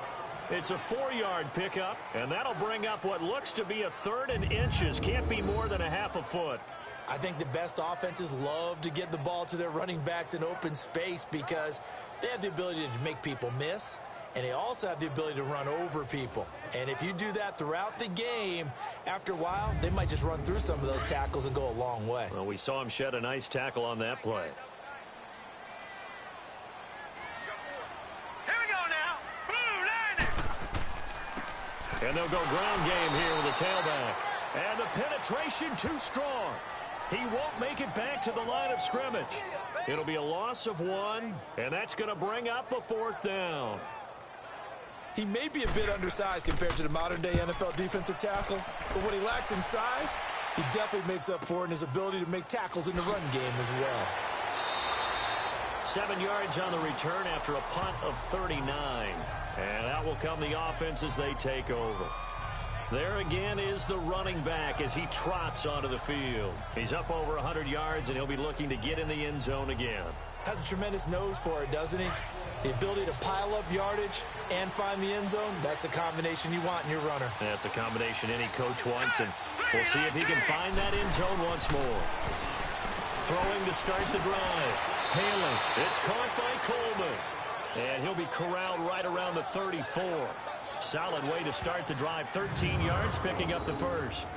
It's a 4-yard pickup, and that'll bring up what looks to be a 3rd and inches. Can't be more than a half a foot. I think the best offenses love to get the ball to their running backs in open space because they have the ability to make people miss, and they also have the ability to run over people. And if you do that throughout the game, after a while, they might just run through some of those tackles and go a long way. Well, we saw him shed a nice tackle on that play. Here we go now. Blue line. And they'll go ground game here with the tailback. And the penetration too strong. He won't make it back to the line of scrimmage. It'll be a loss of 1, and that's going to bring up a 4th down. He may be a bit undersized compared to the modern-day NFL defensive tackle, but what he lacks in size, he definitely makes up for in his ability to make tackles in the run game as well. 7 yards on the return after a punt of 39. And out will come the offense as they take over. There again is the running back as he trots onto the field. He's up over 100 yards, and he'll be looking to get in the end zone again. Has a tremendous nose for it, doesn't he? The ability to pile up yardage and find the end zone, that's the combination you want in your runner. That's a combination any coach wants, and we'll see if he can find that end zone once more. Throwing to start the drive. Haley, it's caught by Coleman. And he'll be corralled right around the 34. Solid way to start the drive. 13 yards, picking up the first.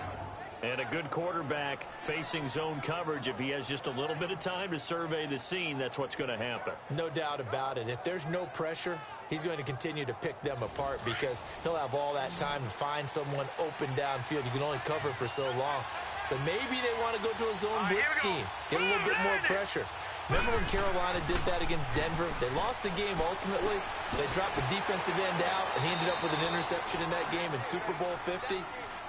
And a good quarterback facing zone coverage. If he has just a little bit of time to survey the scene, that's what's going to happen. No doubt about it. If there's no pressure, he's going to continue to pick them apart because he'll have all that time to find someone open downfield. You can only cover for so long. So maybe they want to go to a zone blitz scheme, get a little bit more pressure. Remember when Carolina did that against Denver? They lost the game ultimately. They dropped the defensive end out, and he ended up with an interception in that game in Super Bowl 50.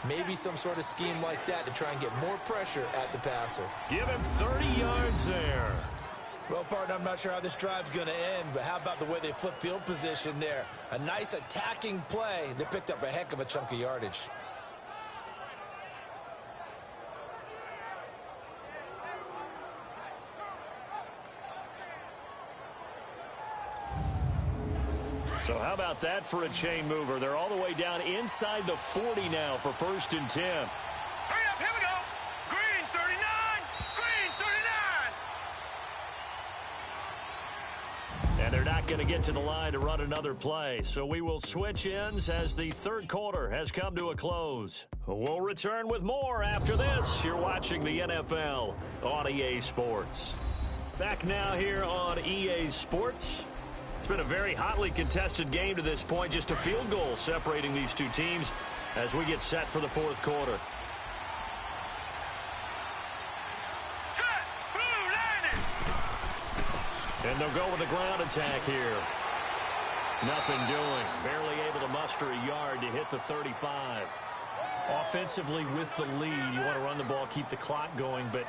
Maybe some sort of scheme like that to try and get more pressure at the passer. Give him 30 yards there. Well, partner, I'm not sure how this drive's going to end, but how about the way they flip field position there? A nice attacking play. They picked up a heck of a chunk of yardage. So how about that for a chain mover? They're all the way down inside the 40 now for 1st and 10. Hurry up, here we go. Green 39. Green 39. And they're not going to get to the line to run another play. So we will switch ends as the 3rd quarter has come to a close. We'll return with more after this. You're watching the NFL on EA Sports. Back now here on EA Sports. It's been a very hotly contested game to this point. Just a field goal separating these two teams as we get set for the 4th quarter. Set. Blue line. And they'll go with the ground attack here. Nothing doing. Barely able to muster a yard to hit the 35. Offensively with the lead, you want to run the ball, keep the clock going, but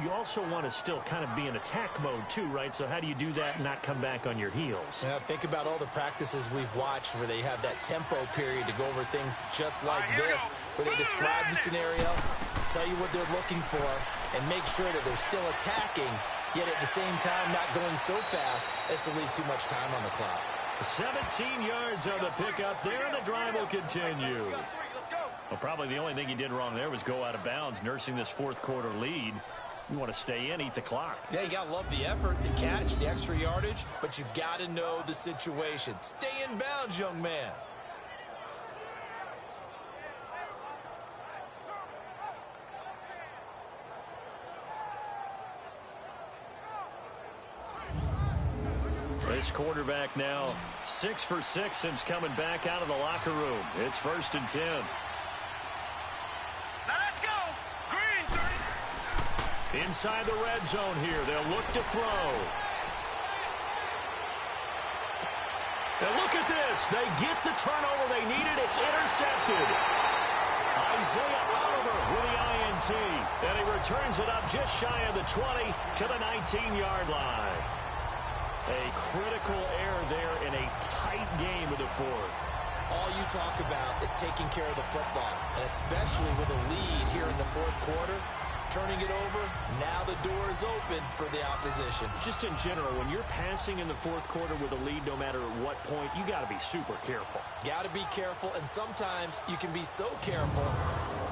you also want to still kind of be in attack mode too, right? So how do you do that and not come back on your heels? Now, think about all the practices we've watched where they have that tempo period to go over things just like this, where they describe the scenario, tell you what they're looking for, and make sure that they're still attacking, yet at the same time not going so fast as to leave too much time on the clock. 17 yards on the pickup there, and the drive will continue. Well, probably the only thing he did wrong there was go out of bounds, nursing this 4th quarter lead. You want to stay in, eat the clock. Yeah, you got to love the effort, the catch, the extra yardage, but you got to know the situation. Stay in bounds, young man. This quarterback now 6 for 6 since coming back out of the locker room. It's 1st and 10. Now let's go. Green 30. Inside the red zone here. They'll look to throw. And look at this. They get the turnover they needed. It's intercepted. Isaiah Oliver with the INT. And he returns it up just shy of the 20 to the 19-yard line. A critical error there in a tight game of the fourth. All you talk about is taking care of the football, and especially with a lead here in the fourth quarter, turning it over, now the door is open for the opposition. Just in general, when you're passing in the fourth quarter with a lead, no matter at what point, you got to be super careful. Got to be careful, and sometimes you can be so careful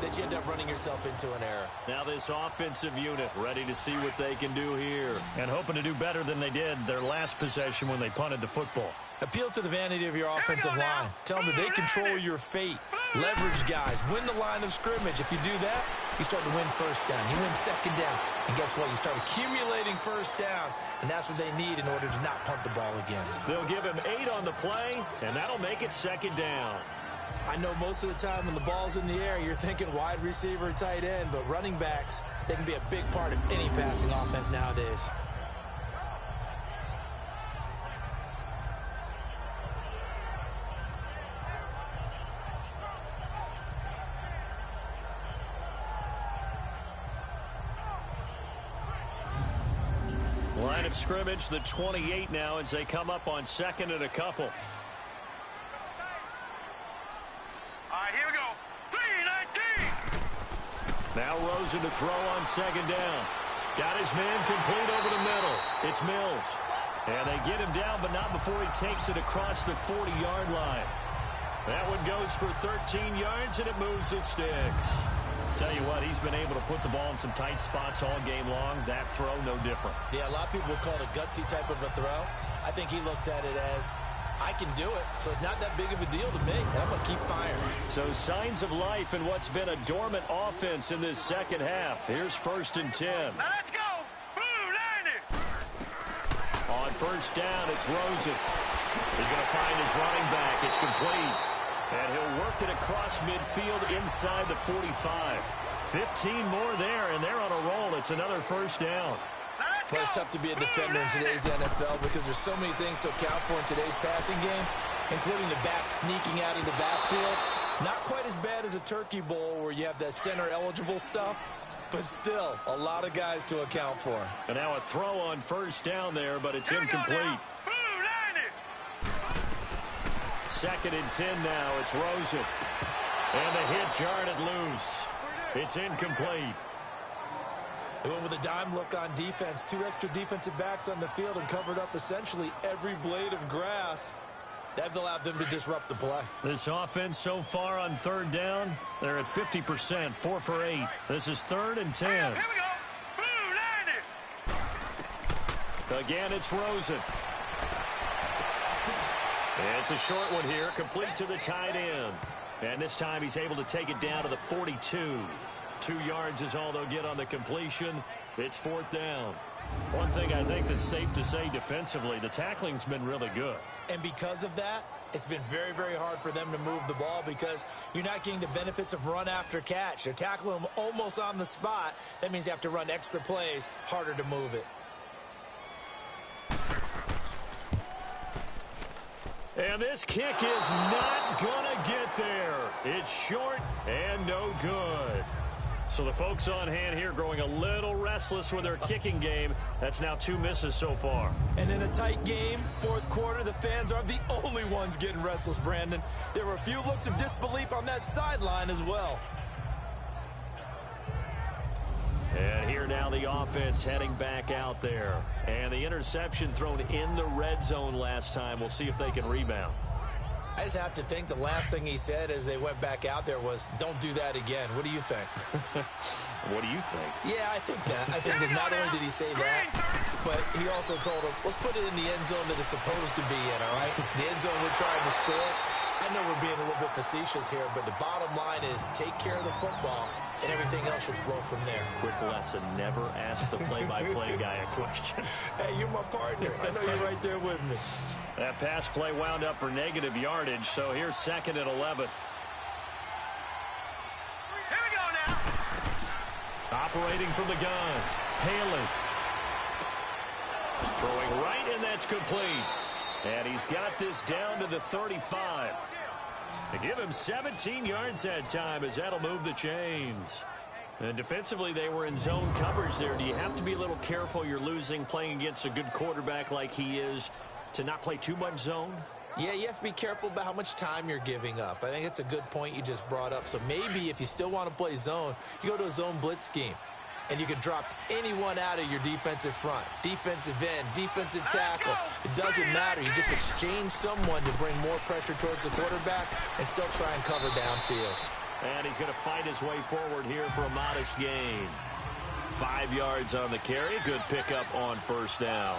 that you end up running yourself into an error. Now this offensive unit ready to see what they can do here, and hoping to do better than they did their last possession when they punted the football. Appeal to the vanity of your offensive line. Tell them that they control your fate. Leverage guys. Win the line of scrimmage. If you do that, you start to win first down. You win second down. And guess what? You start accumulating first downs, and that's what they need in order to not punt the ball again. They'll give him 8 on the play, and that'll make it 2nd down. I know most of the time when the ball's in the air, you're thinking wide receiver, tight end, but running backs, they can be a big part of any passing offense nowadays. Line of scrimmage, the 28 now as they come up on 2nd and a couple. All right, here we go. 3-19. Now Rosen to throw on 2nd down. Got his man complete over the middle. It's Mills. And they get him down, but not before he takes it across the 40-yard line. That one goes for 13 yards, and it moves the sticks. Tell you what, he's been able to put the ball in some tight spots all game long. That throw, no different. Yeah, a lot of people would call it a gutsy type of a throw. I think he looks at it as, I can do it, so it's not that big of a deal to me, and I'm going to keep firing. So signs of life in what's been a dormant offense in this second half. Here's 1st and 10. Now let's go. Blue 90. On 1st down, it's Rosen. He's going to find his running back. It's complete. And he'll work it across midfield inside the 45. 15 more there, and they're on a roll. It's another 1st down. Well, it's tough to be a defender in today's NFL because there's so many things to account for in today's passing game, including the back sneaking out of the backfield. Not quite as bad as a turkey bowl where you have that center-eligible stuff, but still a lot of guys to account for. And now a throw on 1st down there, but it's incomplete. 2nd and 10 now. It's Rosen. And the hit jarred it loose. It's incomplete. They went with a dime look on defense. 2 extra defensive backs on the field and covered up essentially every blade of grass. That allowed them to disrupt the play. This offense so far on 3rd down, they're at 50%, 4 for 8. This is 3rd and 10. Here we go. Blue 90. Again, it's Rosen. It's a short one here, complete to the tight end. And this time he's able to take it down to the 42. 2 yards is all they'll get on the completion. It's 4th down. One thing I think that's safe to say defensively, the tackling's been really good. And because of that, it's been very, very hard for them to move the ball because you're not getting the benefits of run after catch. They're tackling them almost on the spot. That means you have to run extra plays, harder to move it. And this kick is not going to get there. It's short and no good. So the folks on hand here growing a little restless with their kicking game. That's now 2 misses so far. And in a tight game, 4th quarter, the fans aren't the only ones getting restless, Brandon. There were a few looks of disbelief on that sideline as well. And here now the offense heading back out there. And the interception thrown in the red zone last time. We'll see if they can rebound. I just have to think the last thing he said as they went back out there was, don't do that again. What do you think? What do you think? Yeah, I think that. I think that not only did he say that, but he also told him, let's put it in the end zone that it's supposed to be in, all right? The end zone we're trying to score. I know we're being a little bit facetious here, but the bottom line is take care of the football and everything else should flow from there. Quick lesson, never ask the play-by-play guy a question. Hey, you're my partner. I know you're right there with me. That pass play wound up for negative yardage, so here's 2nd and 11. Here we go now. Operating from the gun, Haley. Throwing right, and that's complete. And he's got this down to the 35. They give him 17 yards that time, as that'll move the chains. And defensively, they were in zone coverage there. Do you have to be a little careful you're losing playing against a good quarterback like he is to not play too much zone? Yeah, you have to be careful about how much time you're giving up. I think it's a good point you just brought up. So maybe if you still want to play zone, you go to a zone blitz scheme. And you can drop anyone out of your defensive front, defensive end, defensive tackle. It doesn't matter. You just exchange someone to bring more pressure towards the quarterback and still try and cover downfield. And he's going to fight his way forward here for a modest gain. 5 yards on the carry. Good pickup on first down.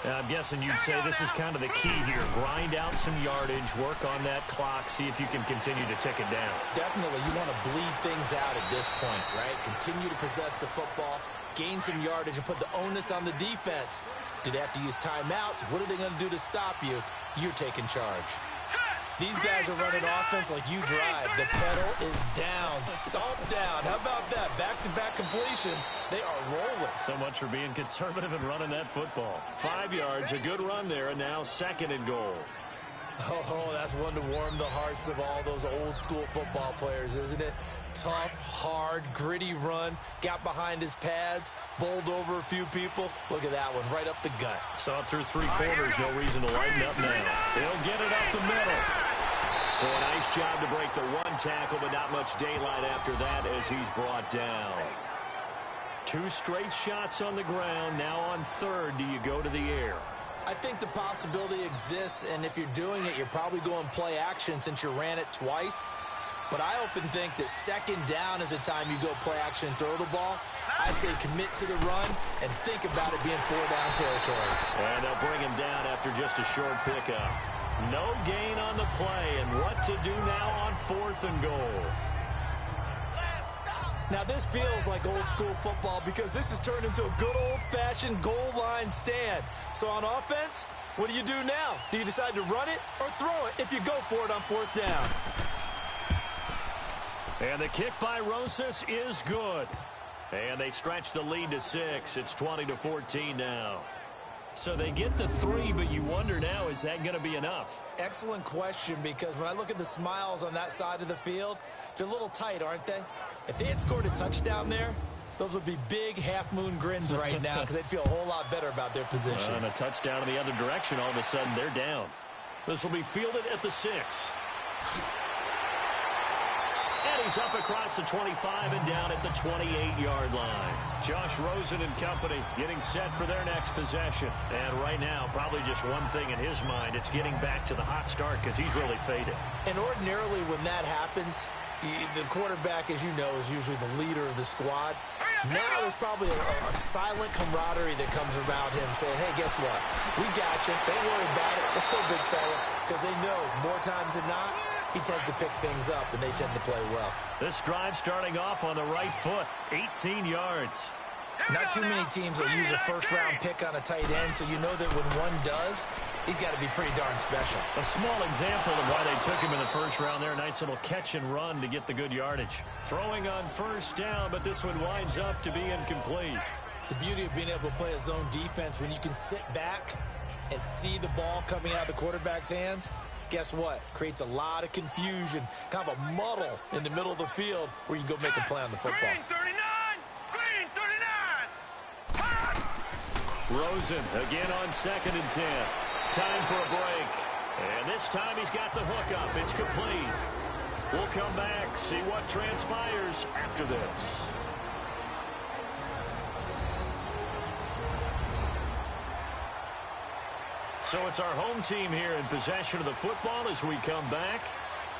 I'm guessing you'd say this is kind of the key here. Grind out some yardage, work on that clock, see if you can continue to tick it down. Definitely. You want to bleed things out at this point, right? Continue to possess the football, gain some yardage, and put the onus on the defense. Do they have to use timeouts? What are they going to do to stop you? You're taking charge. These guys are running offense like you drive. The pedal is down, stomped down. How about that? Back-to-back completions. They are rolling. So much for being conservative and running that football. 5 yards, a good run there, and now 2nd and goal. Oh, that's one to warm the hearts of all those old-school football players, isn't it? Tough, hard, gritty run. Got behind his pads, bowled over a few people. Look at that one, right up the gut. Saw it through 3 quarters. No reason to lighten up now. He'll get it up the middle. So a nice job to break the 1 tackle, but not much daylight after that as he's brought down. 2 straight shots on the ground. Now on 3rd, do you go to the air? I think the possibility exists, and if you're doing it, you're probably going play action since you ran it twice. But I often think that 2nd down is a time you go play action and throw the ball. I say commit to the run and think about it being 4-down territory. And they'll bring him down after just a short pickup. No gain on the play, and what to do now on 4th and goal. Now this feels like old school football because this has turned into a good old-fashioned goal line stand. So on offense, what do you do now? Do you decide to run it or throw it if you go for it on 4th down? And the kick by Rosas is good. And they stretch the lead to 6. It's 20-14 now. So they get the 3, but you wonder now, is that going to be enough? Excellent question, because when I look at the smiles on that side of the field, they're a little tight, aren't they? If they had scored a touchdown there, those would be big half-moon grins right now because they'd feel a whole lot better about their position. And a touchdown in the other direction, all of a sudden they're down. This will be fielded at the 6. And he's up across the 25 and down at the 28-yard line. Josh Rosen and company getting set for their next possession. And right now, probably just one thing in his mind. It's getting back to the hot start because he's really faded. And ordinarily when that happens, the quarterback, as you know, is usually the leader of the squad. Now there's probably a silent camaraderie that comes about him saying, hey, guess what? We got you. Don't worry about it. Let's go, big fella. Because they know more times than not, he tends to pick things up, and they tend to play well. This drive starting off on the right foot, 18 yards. Not too many teams will use a first-round pick on a tight end, so you know that when one does, he's got to be pretty darn special. A small example of why they took him in the first round there. Nice little catch and run to get the good yardage. Throwing on first down, but this one winds up to be incomplete. The beauty of being able to play a zone defense, when you can sit back and see the ball coming out of the quarterback's hands, guess what? Creates a lot of confusion, kind of a muddle in the middle of the field where you can go make a play on the football. Green 39! Green 39! Rosen again on 2nd and 10. Time for a break. And this time he's got the hook up. It's complete. We'll come back, see what transpires after this. So it's our home team here in possession of the football as we come back.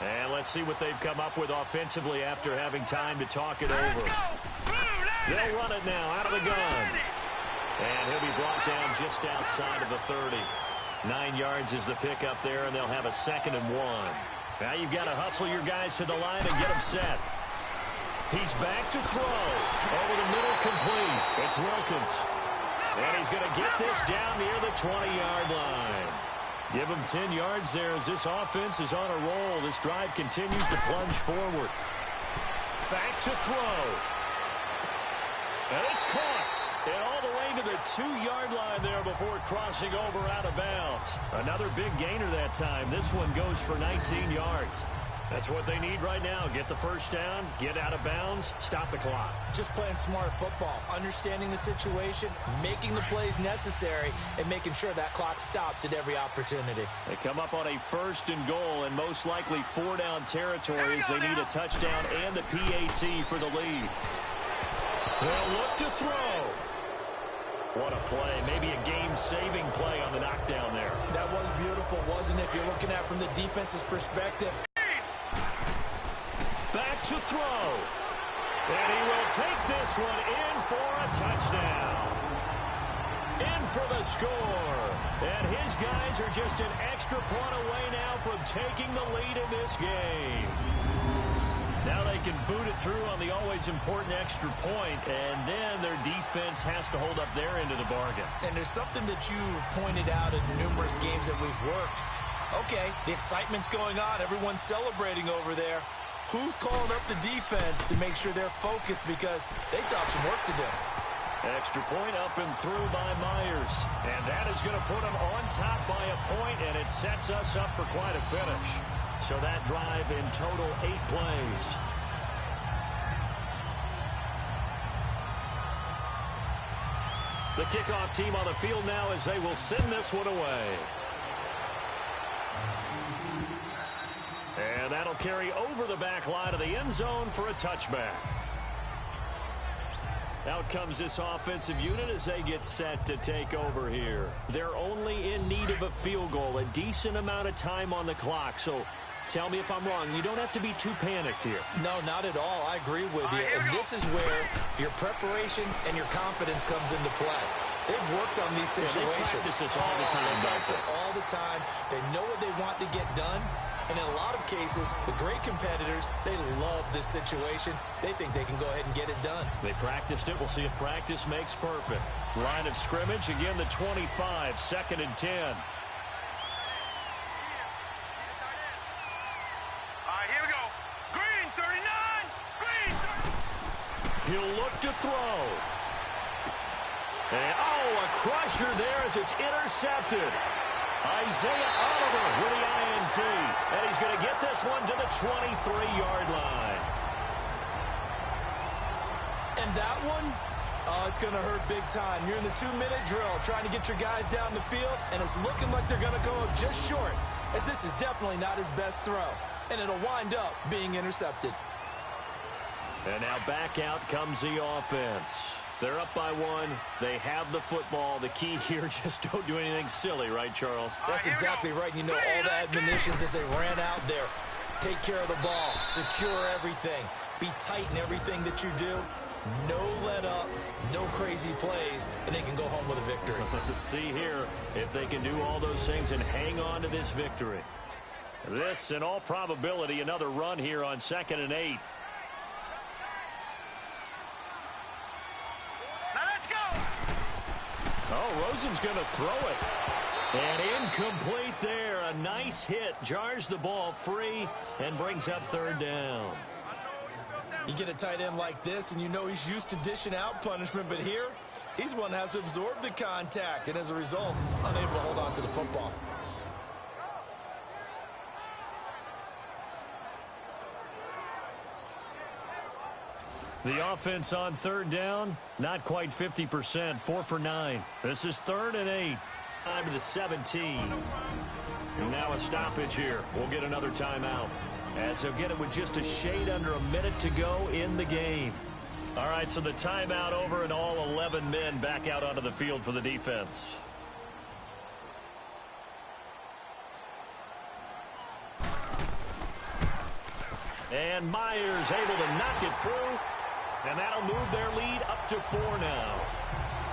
And let's see what they've come up with offensively after having time to talk it over. They'll run it now out of the gun. And he'll be brought down just outside of the 30. 9 yards is the pickup there, and they'll have a 2nd and 1. Now you've got to hustle your guys to the line and get them set. He's back to throw. Over the middle, complete. It's Wilkins. And he's going to get this down near the 20-yard line. Give him 10 yards there as this offense is on a roll. This drive continues to plunge forward. Back to throw. And it's caught. And all the way to the 2-yard line there before crossing over out of bounds. Another big gainer that time. This one goes for 19 yards. That's what they need right now. Get the first down, get out of bounds, stop the clock. Just playing smart football, understanding the situation, making the plays necessary, and making sure that clock stops at every opportunity. They come up on a 1st and goal and most likely 4-down territory as they need a touchdown and the PAT for the lead. They'll look to throw. What a play. Maybe a game-saving play on the knockdown there. That was beautiful, wasn't it? If you're looking at it from the defense's perspective. Back to throw. And he will take this one in for a touchdown. In for the score. And his guys are just an extra point away now from taking the lead in this game. Now they can boot it through on the always important extra point, and then their defense has to hold up their end of the bargain. And there's something that you've pointed out in numerous games that we've worked. Okay, the excitement's going on. Everyone's celebrating over there. Who's calling up the defense to make sure they're focused because they still have some work to do? Extra point up and through by Myers. And that is going to put them on top by a point, and it sets us up for quite a finish. So that drive in total 8 plays. The kickoff team on the field now as they will send this one away. And that'll carry over the back line of the end zone for a touchback. Out comes this offensive unit as they get set to take over here. They're only in need of a field goal, a decent amount of time on the clock. So tell me if I'm wrong. You don't have to be too panicked here. No, not at all. I agree with you. And this is where your preparation and your confidence comes into play. They've worked on these situations. Yeah, they practice this all the time. They practice it all the time. They know what they want to get done. And in a lot of cases, the great competitors, they love this situation. They think they can go ahead and get it done. They practiced it. We'll see if practice makes perfect. Line of scrimmage, again, the 25, 2nd and 10. All right, here we go. Green, 39. Green, 30. He'll look to throw. And, oh, a crusher there as it's intercepted. Isaiah Oliver with the INT. And he's going to get this one to the 23-yard line. And that one, oh, it's going to hurt big time. You're in the 2-minute drill trying to get your guys down the field, and it's looking like they're going to go just short, as this is definitely not his best throw. And it'll wind up being intercepted. And now back out comes the offense. They're up by 1. They have the football. The key here, just don't do anything silly, right, Charles? That's exactly right. You know, all the admonitions as they ran out there. Take care of the ball. Secure everything. Be tight in everything that you do. No let up. No crazy plays. And they can go home with a victory. Let's see here if they can do all those things and hang on to this victory. This, in all probability, another run here on 2nd and 8. Oh, Rosen's going to throw it. And incomplete there. A nice hit. Jars the ball free and brings up 3rd down. You get a tight end like this, and you know he's used to dishing out punishment. But here, he's one that has to absorb the contact. And as a result, unable to hold on to the football. The offense on 3rd down, not quite 50%, 4 for 9. This is 3rd and 8. Time to the 17. And now a stoppage here. We'll get another timeout. As they'll get it with just a shade under a minute to go in the game. All right, so the timeout over and all 11 men back out onto the field for the defense. And Myers able to knock it through. And that'll move their lead up to 4 now.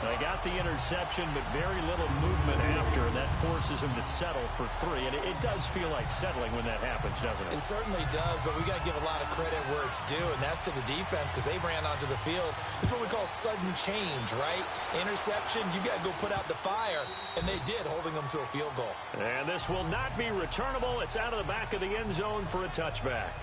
They got the interception, but very little movement after, and that forces him to settle for 3. And it does feel like settling when that happens, doesn't it? It certainly does, but we got to give a lot of credit where it's due, and that's to the defense because they ran onto the field. It's what we call sudden change, right? Interception, you got to go put out the fire, and they did, holding them to a field goal. And this will not be returnable. It's out of the back of the end zone for a touchback.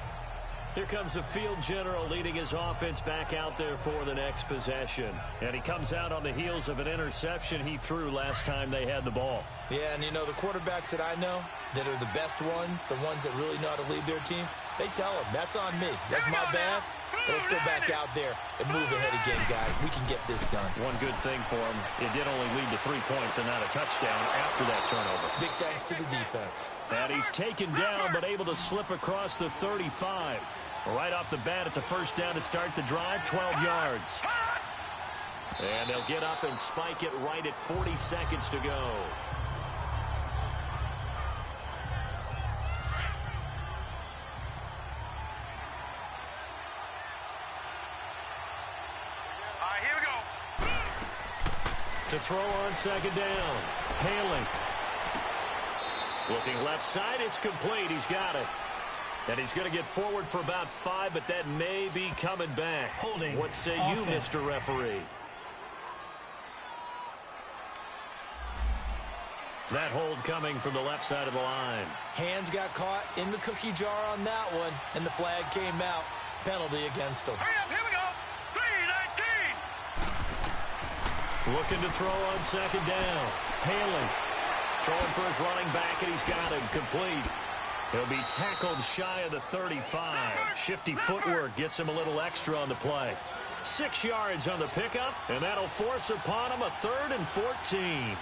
Here comes the field general leading his offense back out there for the next possession. And he comes out on the heels of an interception he threw last time they had the ball. Yeah, and you know, the quarterbacks that I know that are the best ones, the ones that really know how to lead their team, they tell them, that's on me. That's my bad. But let's go back out there and move ahead again, guys. We can get this done. One good thing for him, it did only lead to 3 points and not a touchdown after that turnover. Big thanks to the defense. And he's taken down but able to slip across the 35. Right off the bat, it's a first down to start the drive, 12 yards. And they'll get up and spike it right at 40 seconds to go. All right, here we go. To throw on second down, Haley. Looking left side, it's complete. He's got it. And he's going to get forward for about 5, but that may be coming back. Holding. What say Offense. you, Mr. Referee? That hold coming from the left side of the line. Hands got caught in the cookie jar on that one, and the flag came out. Penalty against them. Hurry up, here we go. 3-19. Looking to throw on second down. Haley throwing for his running back, and he's got him complete. He'll be tackled shy of the 35. Shifty footwork gets him a little extra on the play. 6 yards on the pickup, and that'll force upon him a 3rd and 14.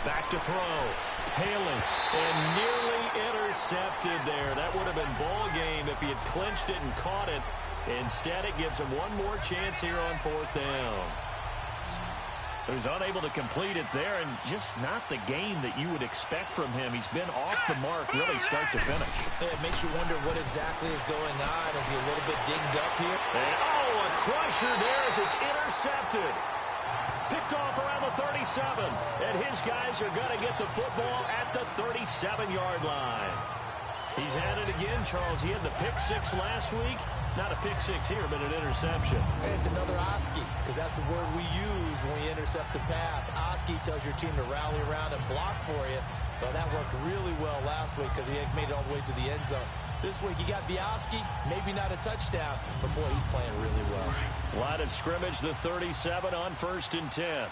Back to throw. Haley, and nearly intercepted there. That would have been ball game if he had clinched it and caught it. Instead, it gives him one more chance here on 4th down. So he's unable to complete it there, and just not the game that you would expect from him. He's been off the mark really start to finish. It makes you wonder what exactly is going on. Is he a little bit dinged up here? And, oh, a crusher there as it's intercepted. Picked off around the 37, and his guys are going to get the football at the 37-yard line. He's had it again, Charles. He had the pick 6 last week. Not a pick 6 here, but an interception. And it's another Oski, because that's the word we use when we intercept the pass. Oski tells your team to rally around and block for you. But that worked really well last week because he had made it all the way to the end zone. This week he got the Oski, maybe not a touchdown, but boy, he's playing really well. Line of scrimmage, the 37 on 1st and 10.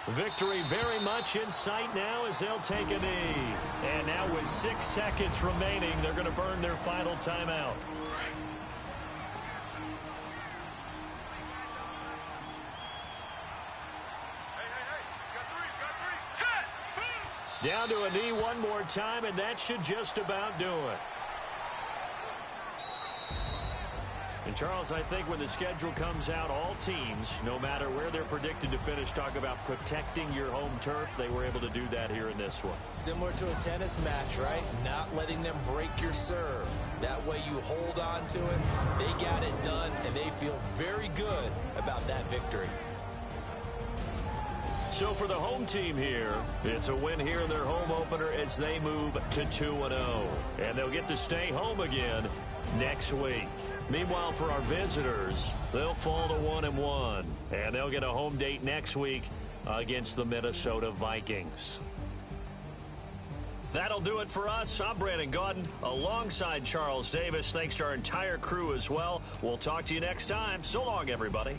Victory very much in sight now as they'll take a knee. And now with 6 seconds remaining, they're going to burn their final timeout. Down to a knee one more time, and that should just about do it. And, Charles, I think when the schedule comes out, all teams, no matter where they're predicted to finish, talk about protecting your home turf. They were able to do that here in this one. Similar to a tennis match, right? Not letting them break your serve. That way you hold on to it. They got it done, and they feel very good about that victory. So for the home team here, it's a win here in their home opener as they move to 2-0. And they'll get to stay home again next week. Meanwhile, for our visitors, they'll fall to 1-1. And they'll get a home date next week against the Minnesota Vikings. That'll do it for us. I'm Brandon Gaudin alongside Charles Davis. Thanks to our entire crew as well. We'll talk to you next time. So long, everybody.